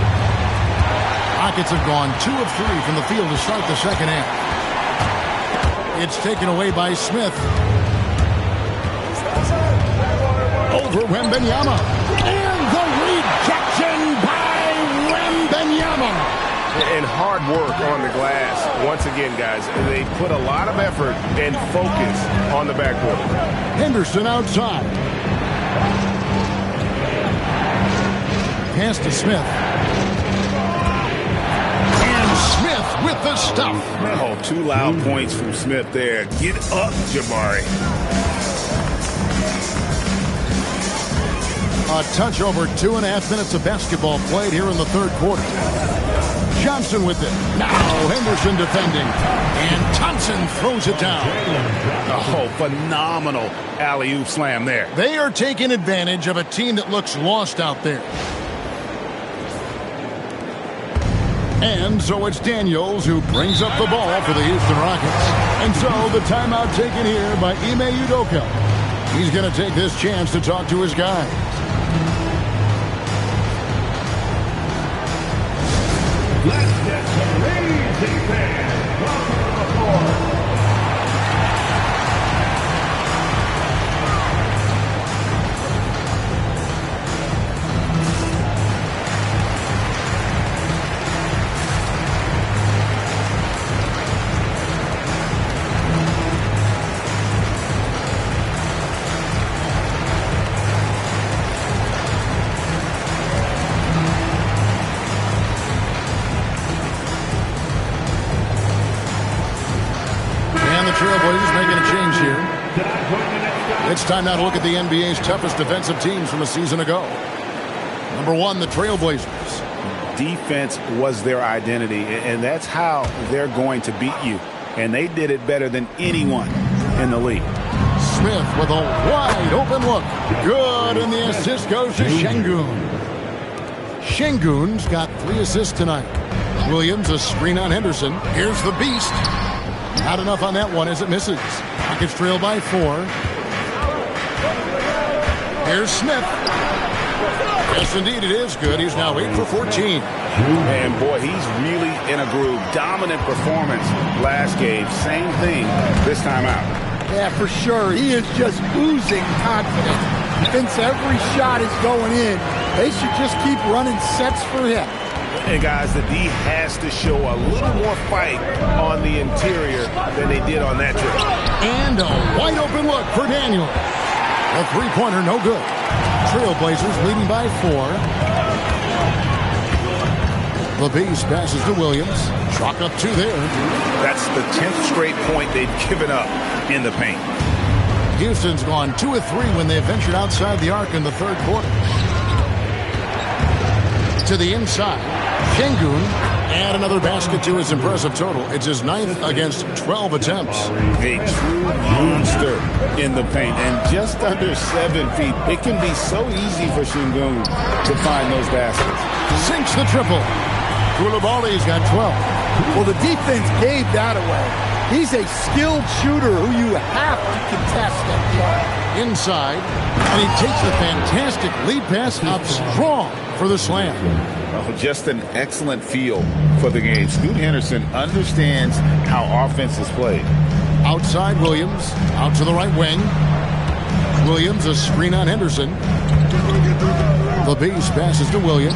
Rockets have gone 2 of 3 from the field to start the second half. It's taken away by Smith. Over Wembanyama. And the rejection by Wembanyama. And hard work on the glass. Once again, guys, they put a lot of effort and focus on the backcourt. Henderson outside. Pass to Smith. And Smith with the stuff. Oh, 2 loud points from Smith there. Get up, Jabari. A touch over 2.5 minutes of basketball played here in the third quarter. Johnson with it. Now Henderson defending. And Thompson throws it down. Oh, phenomenal alley-oop slam there. They are taking advantage of a team that looks lost out there. And so it's Daniels who brings up the ball for the Houston Rockets. And so the timeout taken here by Ime Udoka. He's going to take this chance to talk to his guys. Let's get some raging fans. Welcome to the floor. Trailblazers making a change here. It's time now to look at the NBA's toughest defensive teams from a season ago. Number 1, the Trailblazers. Defense was their identity, and that's how they're going to beat you. And they did it better than anyone in the league. Smith with a wide open look. Good, and the assist goes to Şengün. Şengün's got 3 assists tonight. Williams a screen on Henderson. Here's the beast. Not enough on that one as it misses. Rockets trail by 4. Here's Smith. Yes, indeed, it is good. He's now 8 for 14. And, boy, he's really in a groove. Dominant performance last game. Same thing this time out. Yeah, for sure. He is just oozing confidence. He thinks every shot is going in. They should just keep running sets for him. And, guys, the D has to show a little more fight on the interior than they did on that trip. And a wide-open look for Daniel. A three-pointer, no good. Trailblazers leading by 4. The Beast passes to Williams. Chalk up 2 there. That's the 10th straight point they've given up in the paint. Houston's gone 2 of 3 when they ventured outside the arc in the third quarter. To the inside. Şengün, and another basket to his impressive total. It's his 9th against 12 attempts. A true monster in the paint, and just under 7 feet. It can be so easy for Şengün to find those baskets. Sinks the triple. Koulibaly's got 12. Well, the defense gave that away. He's a skilled shooter who you have to contest at the arc. Inside, and he takes the fantastic lead pass up strong for the slam. Oh, just an excellent feel for the game. Scoot Henderson understands how offense is played. Outside Williams, out to the right wing. Williams, a screen on Henderson. The base passes to Williams.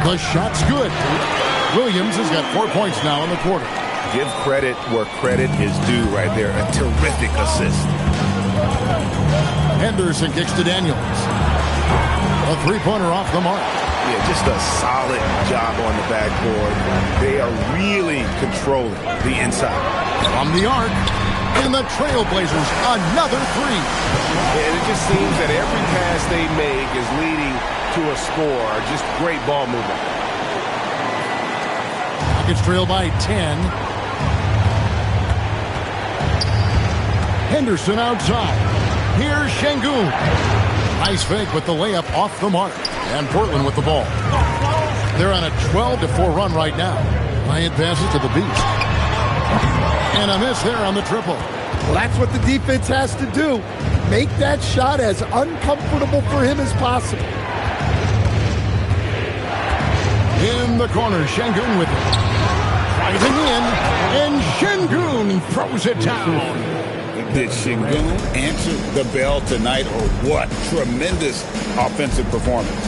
The shot's good. Williams has got 4 points now in the quarter. Give credit where credit is due right there. A terrific assist. Henderson kicks to Daniels. A three-pointer off the mark. Yeah, just a solid job on the backboard. They are really controlling the inside. From the arc, and the Trailblazers, another three. And it just seems that every pass they make is leading to a score. Just great ball movement. Rockets trail by 10. Henderson outside. Here's Şengün. Nice fake with the layup off the mark. And Portland with the ball. They're on a 12-4 run right now. Bryant passes to the Beast. And a miss there on the triple. Well, that's what the defense has to do. Make that shot as uncomfortable for him as possible. In the corner, Şengün with it. Rising in, and Şengün throws it down. Did Şengün answer the bell tonight, or what? Tremendous offensive performance.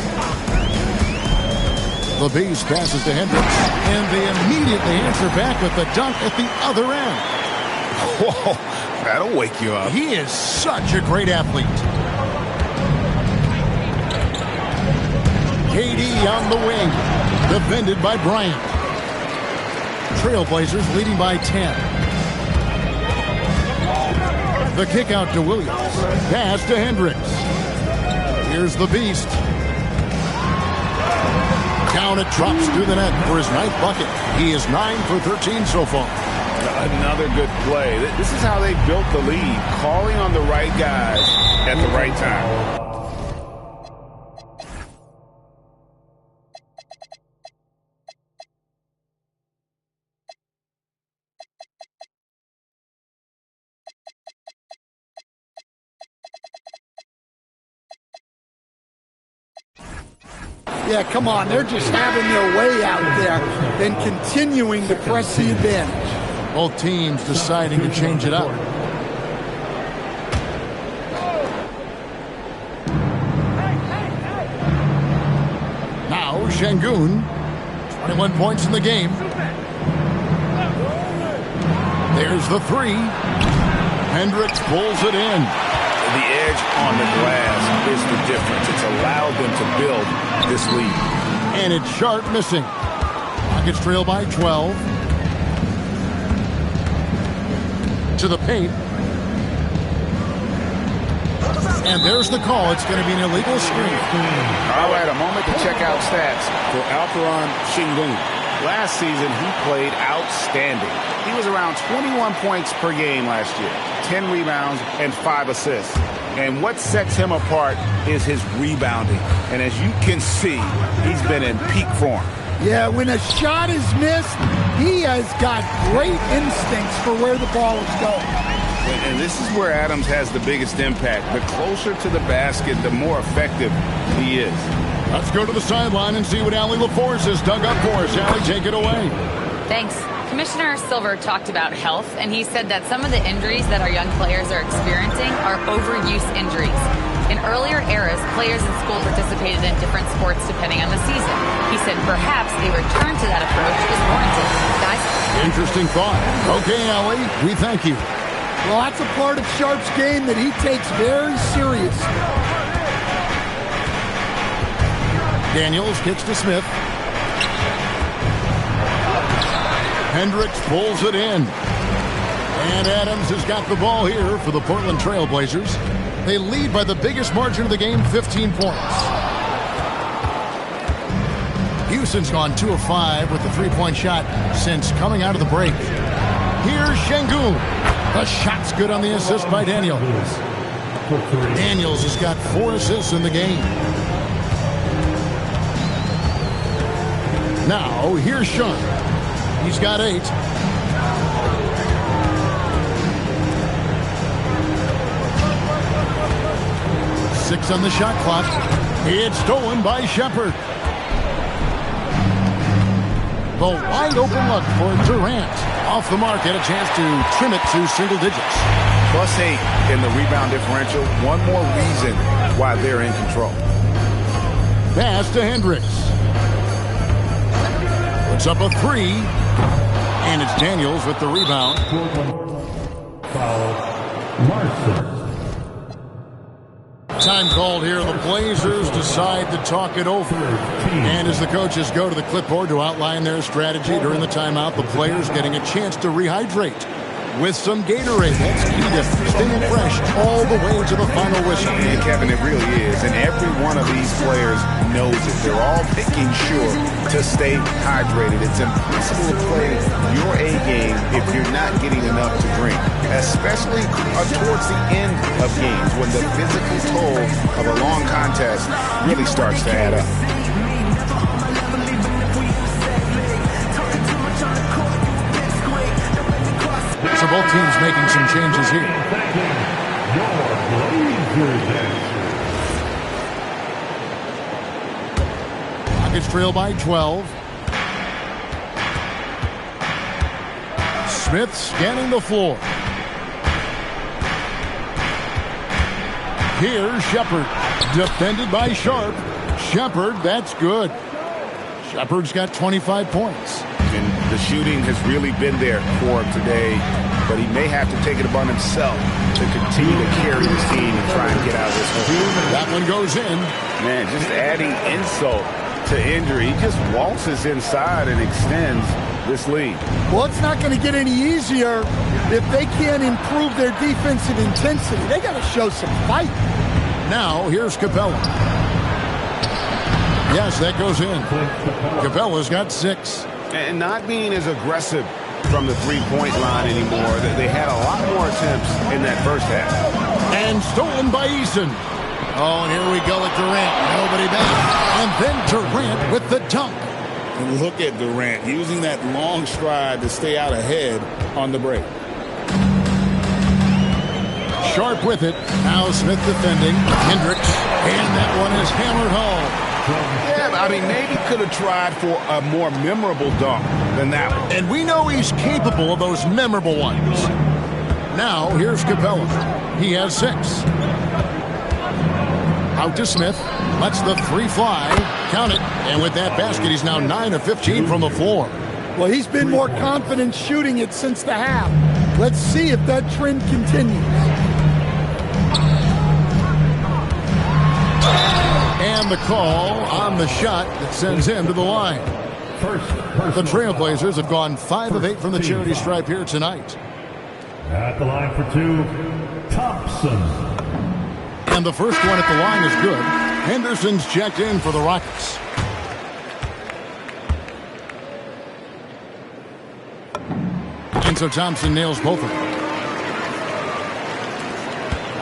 The Beast passes to Hendricks, and they immediately answer back with the dunk at the other end. Whoa, that'll wake you up. He is such a great athlete. KD on the wing, defended by Bryant. Trailblazers leading by 10. The kick out to Williams. Pass to Hendricks. Here's the Beast. Down it drops through the net for his ninth bucket. He is 9 for 13 so far. Another good play. This is how they built the lead. Calling on the right guys at the right time. Yeah, come on. They're just having their way out there, then continuing to press the advantage. Both teams deciding to change it up. Now, Şengün, 21 points in the game. There's the three. Hendricks pulls it in. The edge on the glass is the difference. It's allowed them to build this lead. And it's Sharp missing. Rockets trail by 12. To the paint. And there's the call. It's going to be an illegal screen. All right, a moment to check out stats for Alperen Şengün. Last season, he played outstanding. He was around 21 points per game last year, 10 rebounds and 5 assists. And what sets him apart is his rebounding. And as you can see, he's been in peak form. Yeah, when a shot is missed, he has got great instincts for where the ball is going. And this is where Adams has the biggest impact. The closer to the basket, the more effective he is. Let's go to the sideline and see what Allie LaForce has dug up for us. Allie, take it away. Thanks. Commissioner Silver talked about health, and he said that some of the injuries that our young players are experiencing are overuse injuries. In earlier eras, players in school participated in different sports depending on the season. He said perhaps a return to that approach is warranted. Guys? Interesting thought. Okay, Allie, we thank you. Well, that's a part of Sharp's game that he takes very seriously. Daniels kicks to Smith. Hendricks pulls it in. And Adams has got the ball here for the Portland Trailblazers. They lead by the biggest margin of the game, 15 points. Houston's gone 2 of 5 with the three-point shot since coming out of the break. Here's Şengün. The shot's good on the assist by Daniels. Daniels has got 4 assists in the game. Now, here's Sharp. He's got 8. 6 on the shot clock. It's stolen by Shepard. The wide open look for Durant. Off the mark, had a chance to trim it to single digits. +8 in the rebound differential. One more reason why they're in control. Pass to Hendricks. Puts up a 3. And it's Daniels with the rebound. Foul. Larson. Time called here. The Blazers decide to talk it over. And as the coaches go to the clipboard to outline their strategy during the timeout, the players getting a chance to rehydrate with some Gatorade. That's key to staying fresh all the way to the final whistle. And Kevin, it really is. And every one of these players knows it. They're all making sure to stay hydrated. It's impossible to play your A game if you're not getting enough to drink, especially towards the end of games when the physical toll of a long contest really starts to add up. So both teams making some changes here. Rockets trail by 12. Smith scanning the floor. Here's Shepard. Defended by Sharp. Shepard, that's good. Shepard's got 25 points. And the shooting has really been there for him today, but he may have to take it upon himself to continue to carry the team and try and get out of this hole. That one goes in. Man, just adding insult to injury. He just waltzes inside and extends this lead. Well, it's not going to get any easier if they can't improve their defensive intensity. They got to show some fight. Now, here's Capella. Yes, that goes in. Capella's got 6. And not being as aggressive from the three-point line anymore. They had a lot more attempts in that first half. And stolen by Eason. Oh, and here we go with Durant. Nobody back. And then Durant with the dunk. And look at Durant using that long stride to stay out ahead on the break. Sharp with it. Now Smith defending. Hendricks. And that one is hammered home. Yeah, I mean, maybe could have tried for a more memorable dunk than that one. And we know he's capable of those memorable ones. Now, here's Capella. He has 6. Out to Smith. Lets the 3 fly. Count it. And with that basket, he's now 9 of 15 from the floor. Well, he's been more confident shooting it since the half. Let's see if that trend continues. And the call on the shot that sends him to the line. The Trailblazers have gone 5 of 8 from the charity stripe here tonight. At the line for 2, Thompson. And the first one at the line is good. Henderson's checked in for the Rockets. And so Thompson nails both of them.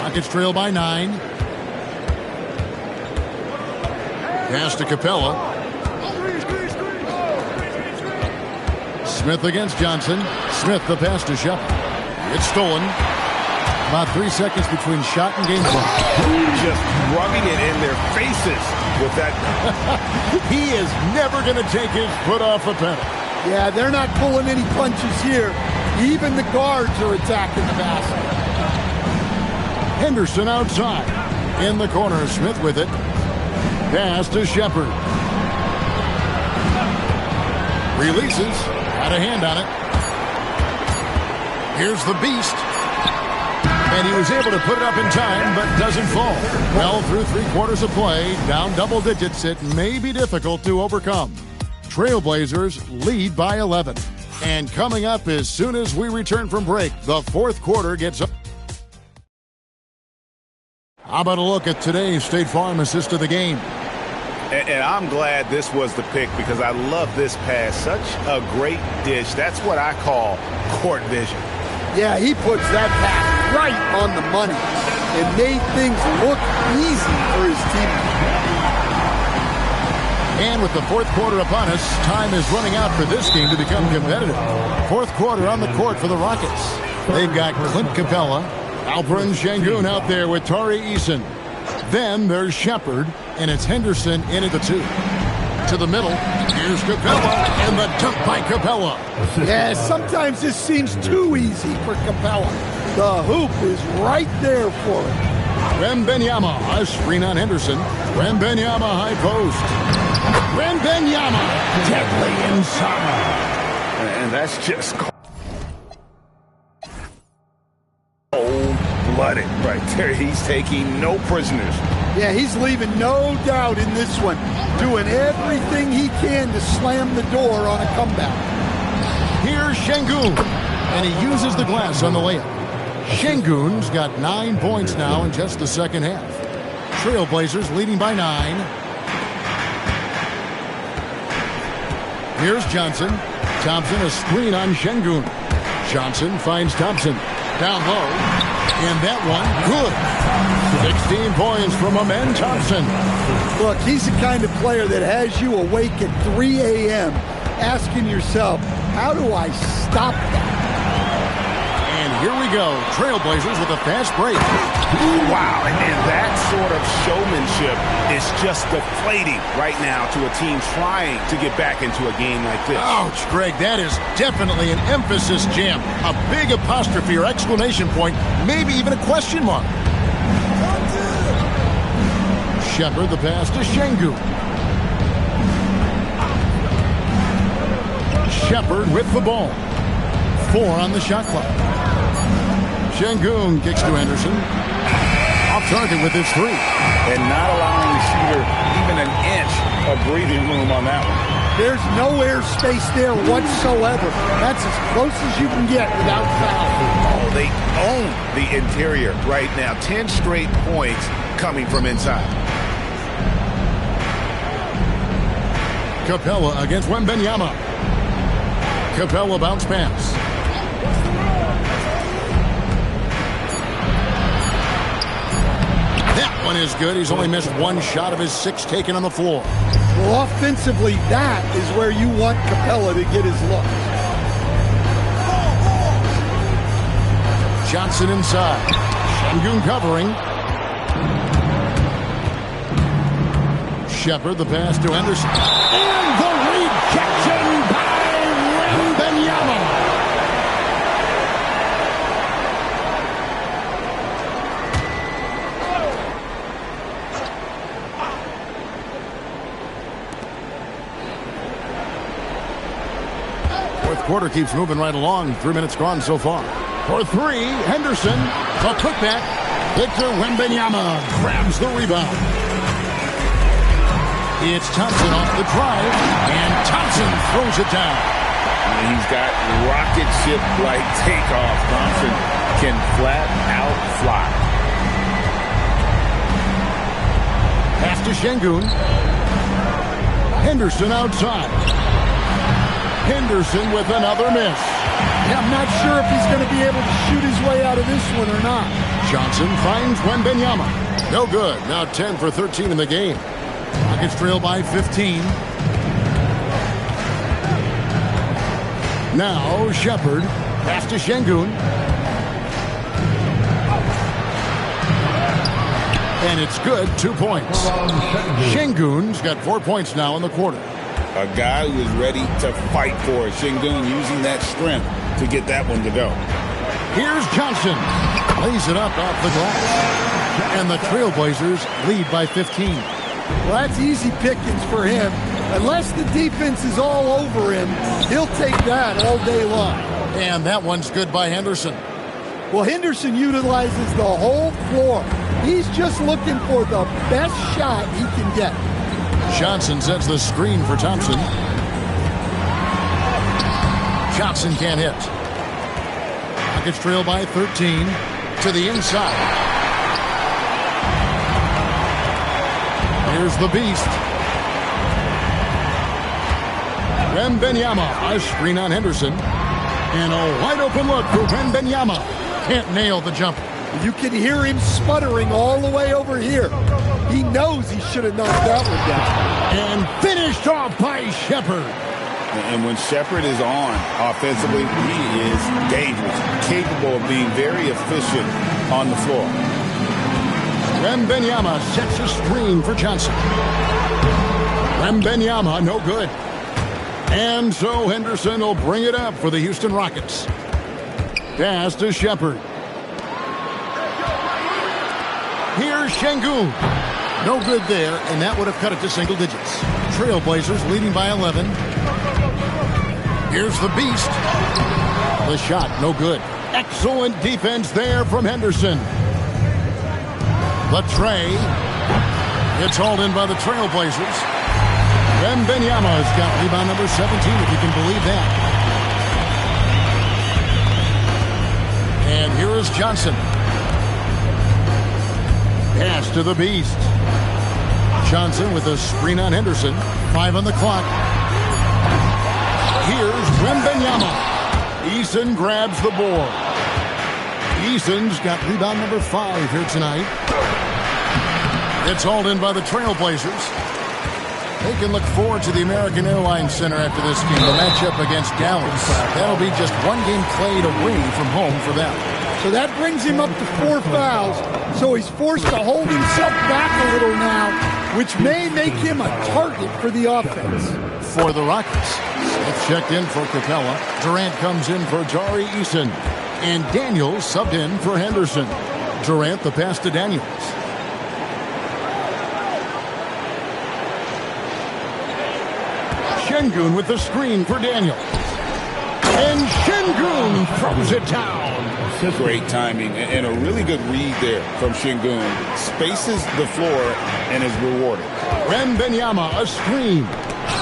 Rockets trail by 9. Pass to Capella. Smith against Johnson. Smith the pass to Shepard. It's stolen. About 3 seconds between shot and game clock. Just rubbing it in their faces with that. He is never going to take his foot off the pedal. Yeah, they're not pulling any punches here. Even the guards are attacking the basket. Henderson outside. In the corner, Smith with it. Pass to Shepard. Releases. Got a hand on it. Here's the beast. And he was able to put it up in time, but doesn't fall. Well, through 3/4 of play, down double digits, it may be difficult to overcome. Trailblazers lead by 11. And coming up as soon as we return from break, the 4th quarter gets up. How about a look at today's State Farm assist of the game? And I'm glad this was the pick because I love this pass. Such a great dish. That's what I call court vision. Yeah, he puts that pass right on the money and made things look easy for his team. And with the 4th quarter upon us, time is running out for this game to become competitive. 4th quarter on the court for the Rockets. They've got Clint Capella, Alperen Sengun out there with Tari Eason. Then there's Shepard, and it's Henderson in at the 2. To the middle, here's Capella, and the dunk by Capella. Yeah, sometimes this seems too easy for Capella. The hoop is right there for him. Wembanyama, a screen on Henderson. Wembanyama, high post. Wembanyama, deadly inside. And that's just cold-blooded right there. He's taking no prisoners. Yeah, he's leaving no doubt in this one. Doing everything he can to slam the door on a comeback. Here's Şengün, and he uses the glass on the layup. Şengün's got 9 points now in just the second half. Trailblazers leading by 9. Here's Johnson. Thompson, a screen on Şengün. Johnson finds Thompson. Down low. And that one, good. 16 points from Amen Thompson. Look, he's the kind of player that has you awake at 3 a.m. asking yourself, how do I stop that? And here we go. Trailblazers with a fast break. Wow, and that sort of showmanship is just deflating right now to a team trying to get back into a game like this. Ouch, Greg, that is definitely an emphasis jam. A big apostrophe or exclamation point, maybe even a question mark. Shepard, the pass to Şengün. Shepard with the ball. 4 on the shot clock. Şengün kicks to Henderson. Off target with his 3. And not allowing the shooter even an inch of breathing room on that one. There's no air space there whatsoever. That's as close as you can get without foul. Oh, they own the interior right now. 10 straight points coming from inside. Capella against Wembanyama. Capella bounce pass. That one is good. He's only missed 1 shot of his 6 taken on the floor. Well, offensively, that is where you want Capella to get his look. Johnson inside. Şengün covering. Shepard, the pass to Henderson. And the rejection by Wembanyama. Fourth quarter keeps moving right along. 3 minutes gone so far. For 3, Henderson. The putback. Victor Wembanyama grabs the rebound. It's Thompson off the drive, and Thompson throws it down. He's got rocket ship-like takeoff. Thompson can flat out fly. Pass to Şengün. Henderson outside. Henderson with another miss. Yeah, I'm not sure if he's going to be able to shoot his way out of this one or not. Johnson finds Wembanyama. No good. Now 10 for 13 in the game. Rockets trail by 15. Now Shepard. Pass to Şengün. And it's good. 2 points. Şengün's got 4 points now in the quarter. A guy who is ready to fight for it. Şengün using that strength to get that one to go. Here's Johnson. Lays it up off the glass. And the Trailblazers lead by 15. Well, that's easy pickings for him. Unless the defense is all over him, he'll take that all day long. And that one's good by Henderson. Well, Henderson utilizes the whole floor. He's just looking for the best shot he can get. Johnson sets the screen for Thompson. Johnson can't hit. Rockets trail by 13 to the inside. Here's the beast. Wembanyama, a screen on Henderson. And a wide open look for Wembanyama. Can't nail the jumper. You can hear him sputtering all the way over here. He knows he should have knocked that one down. And finished off by Shepard. And when Shepard is on offensively, he is dangerous, capable of being very efficient on the floor. Wembanyama sets a screen for Johnson. Wembanyama, no good. And so Henderson will bring it up for the Houston Rockets. Pass to Shepard. Here's Şengün. No good there, and that would have cut it to single digits. Trailblazers leading by 11. Here's the Beast. The shot, no good. Excellent defense there from Henderson. The tray. It's hauled in by the Trailblazers. Wembanyama has got rebound number 17, if you can believe that. And here is Johnson. Pass to the Beast. Johnson with a screen on Henderson. 5 on the clock. Here's Wembanyama. Eason grabs the board. Eason's got rebound number 5 here tonight. It's hauled in by the Trailblazers. They can look forward to the American Airlines Center after this game. The matchup against Dallas. That'll be just one game played away from home for them. So that brings him up to 4 fouls. So he's forced to hold himself back a little now, which may make him a target for the offense. For the Rockets, Smith checked in for Capella. Durant comes in for Tari Eason. And Daniels subbed in for Henderson. Durant the pass to Daniels. Şengün with the screen for Daniels. And Şengün throws it down. Great timing and a really good read there from Şengün. Spaces the floor and is rewarded. Wembanyama a screen.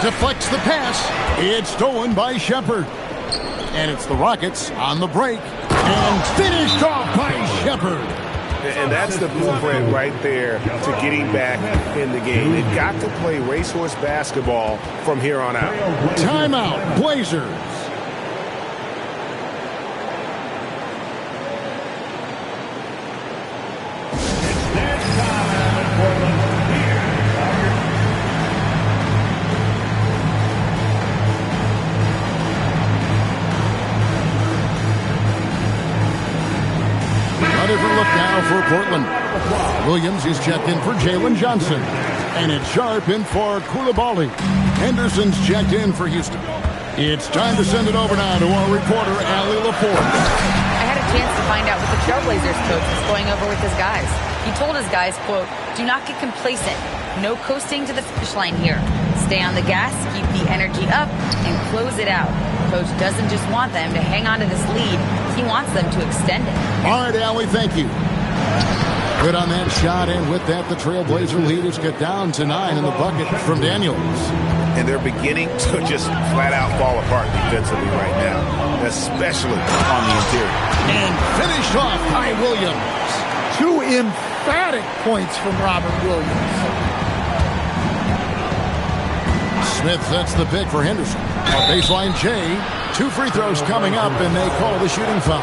Deflects the pass. It's stolen by Shepard. And it's the Rockets on the break. And finished off by Shepard. And that's the blueprint right there to getting back in the game. They've got to play racehorse basketball from here on out. Timeout, Blazers. A different look now for Portland. Williams is checked in for Jalen Johnson. And it's Sharp in for Coulibaly. Henderson's checked in for Houston. It's time to send it over now to our reporter, Allie LaForce. I had a chance to find out what the Trailblazers coach was going over with his guys. He told his guys, quote, "Do not get complacent. No coasting to the finish line here. Stay on the gas, keep the energy up, and close it out." Coach doesn't just want them to hang on to this lead. He wants them to extend it. All right, Allie, thank you. Good on that shot, and with that, the Trailblazer leaders get down to 9 in the bucket from Daniels. And they're beginning to just flat out fall apart defensively right now, especially on the interior. And finished off by Williams. 2 emphatic points from Robert Williams. Smith sets the pick for Henderson. Baseline J. 2 free throws coming up, and they call the shooting foul.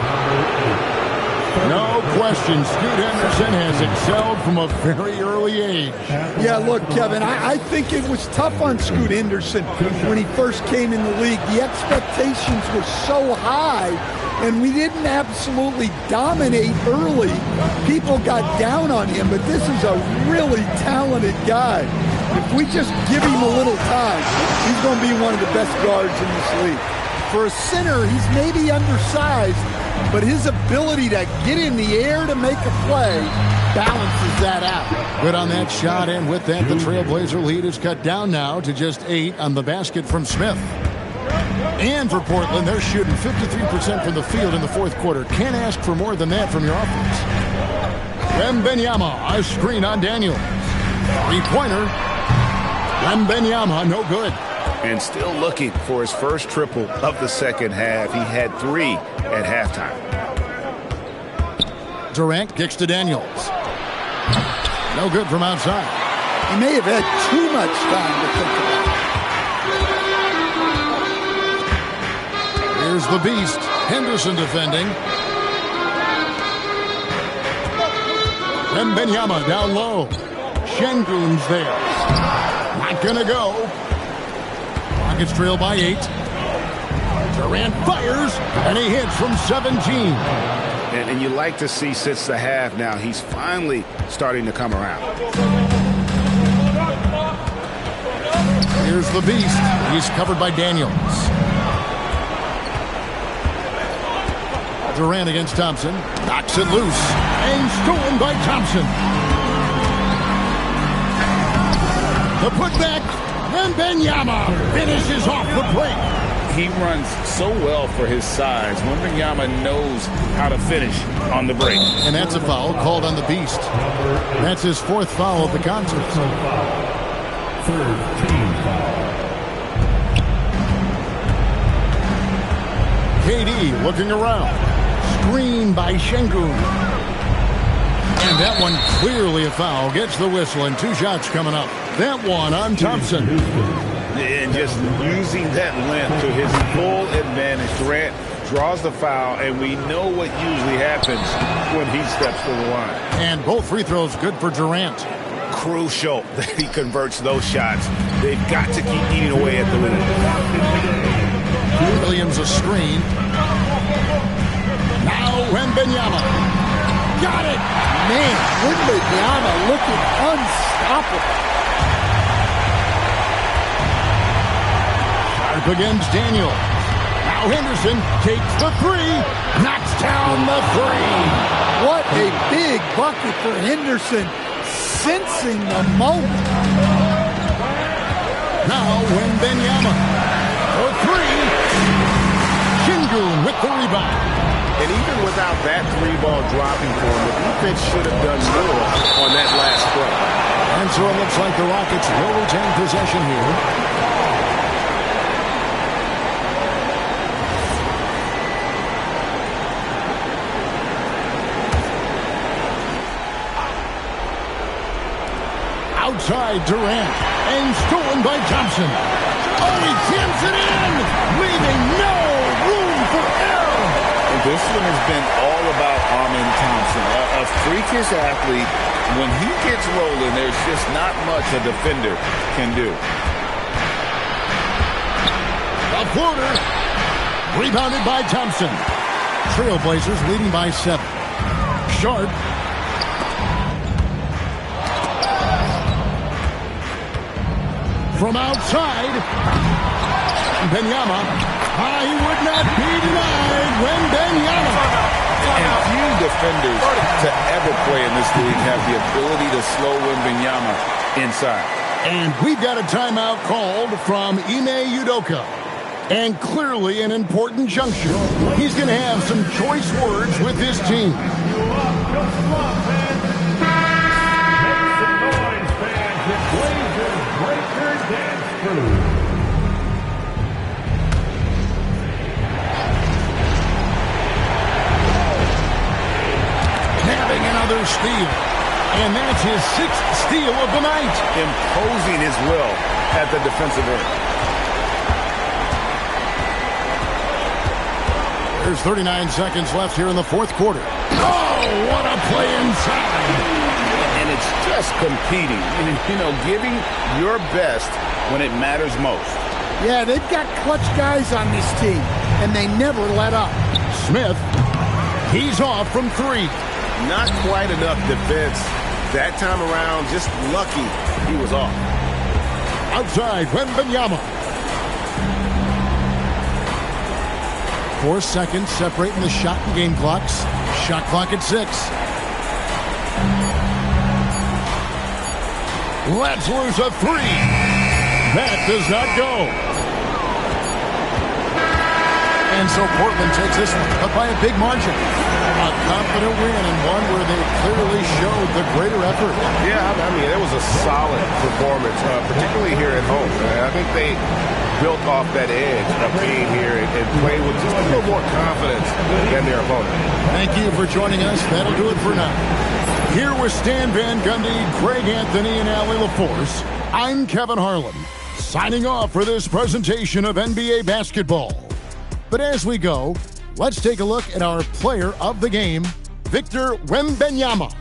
No question, Scoot Henderson has excelled from a very early age. Yeah, look, Kevin, I think it was tough on Scoot Henderson when he first came in the league. The expectations were so high, and we didn't absolutely dominate early. People got down on him, but this is a really talented guy. If we just give him a little time, he's going to be one of the best guards in this league. For a center, he's maybe undersized, but his ability to get in the air to make a play balances that out. Good on that shot, and with that, the Trailblazer lead is cut down now to just 8 on the basket from Smith. And for Portland, they're shooting 53% from the field in the fourth quarter. Can't ask for more than that from your offense. Wembanyama, a screen on Daniels. Three-pointer. Wembanyama, no good. And still looking for his first triple of the second half. He had 3 at halftime. Durant kicks to Daniels. No good from outside. He may have had too much time to think about. Here's the Beast. Henderson defending. Wembanyama down low. Şengün's there. Not gonna go. Rockets trail by 8. Durant fires, and he hits from 17. And you like to see since the half now, he's finally starting to come around. Here's the beast. He's covered by Daniels. Durant against Thompson. Knocks it loose. And stolen by Thompson. The putback. And Wembanyama finishes off the break. He runs so well for his size. Wembanyama knows how to finish on the break. And that's a foul called on the beast. That's his 4th foul of the contest. 3rd team foul. KD looking around. Screen by Şengün. And that one clearly a foul. Gets the whistle and 2 shots coming up. That one on Thompson. And just using that length to his full advantage. Durant draws the foul, and we know what usually happens when he steps to the line. And both free throws good for Durant. Crucial that he converts those shots. They've got to keep eating away at the rim. Williams a screen. Now Wembanyama. Got it! Man, Wembanyama looking unstoppable. Up against Daniels. Now Henderson takes the 3. Knocks down the 3. What a big bucket for Henderson. Sensing the moment. Now Wembanyama. For 3. Şengün with the rebound. And even without that 3-ball dropping for him, the defense should have done more on that last play. And so it looks like the Rockets will retain possession here. Outside Durant. And stolen by Thompson. Oh, he jams it in! Leaving no room for error! This one has been all about Amen Thompson, a freakish athlete. When he gets rolling, there's just not much a defender can do. A floater. Rebounded by Thompson. Trailblazers leading by 7. Sharp. From outside. Wembanyama. I would not be denied. Wembanyama. And few defenders to ever play in this league have the ability to slow Wembanyama inside. And we've got a timeout called from Ime Udoka. And clearly an important juncture. He's going to have some choice words with his team. Having another steal. And that's his 6th steal of the night. Imposing his will at the defensive end. There's 39 seconds left here in the 4th quarter. Oh, what a play inside. And it's just competing. And, giving your best when it matters most. Yeah, they've got clutch guys on this team, and they never let up. Smith, he's off from 3. Not quite enough defense. That time around, just lucky he was off. Outside, Wembanyama. 4 seconds separating the shot and game clocks. Shot clock at 6. Let's lose a 3. That does not go. And so Portland takes this one, but by a big margin. A confident win and one where they clearly showed the greater effort. Yeah, I mean, it was a solid performance, particularly here at home. I think they built off that edge of being here and played with just a little more confidence than their opponent. Thank you for joining us. That'll do it for now. Here with Stan Van Gundy, Craig Anthony, and Allie LaForce, I'm Kevin Harlan, signing off for this presentation of NBA basketball. But as we go, let's take a look at our player of the game, Victor Wembanyama.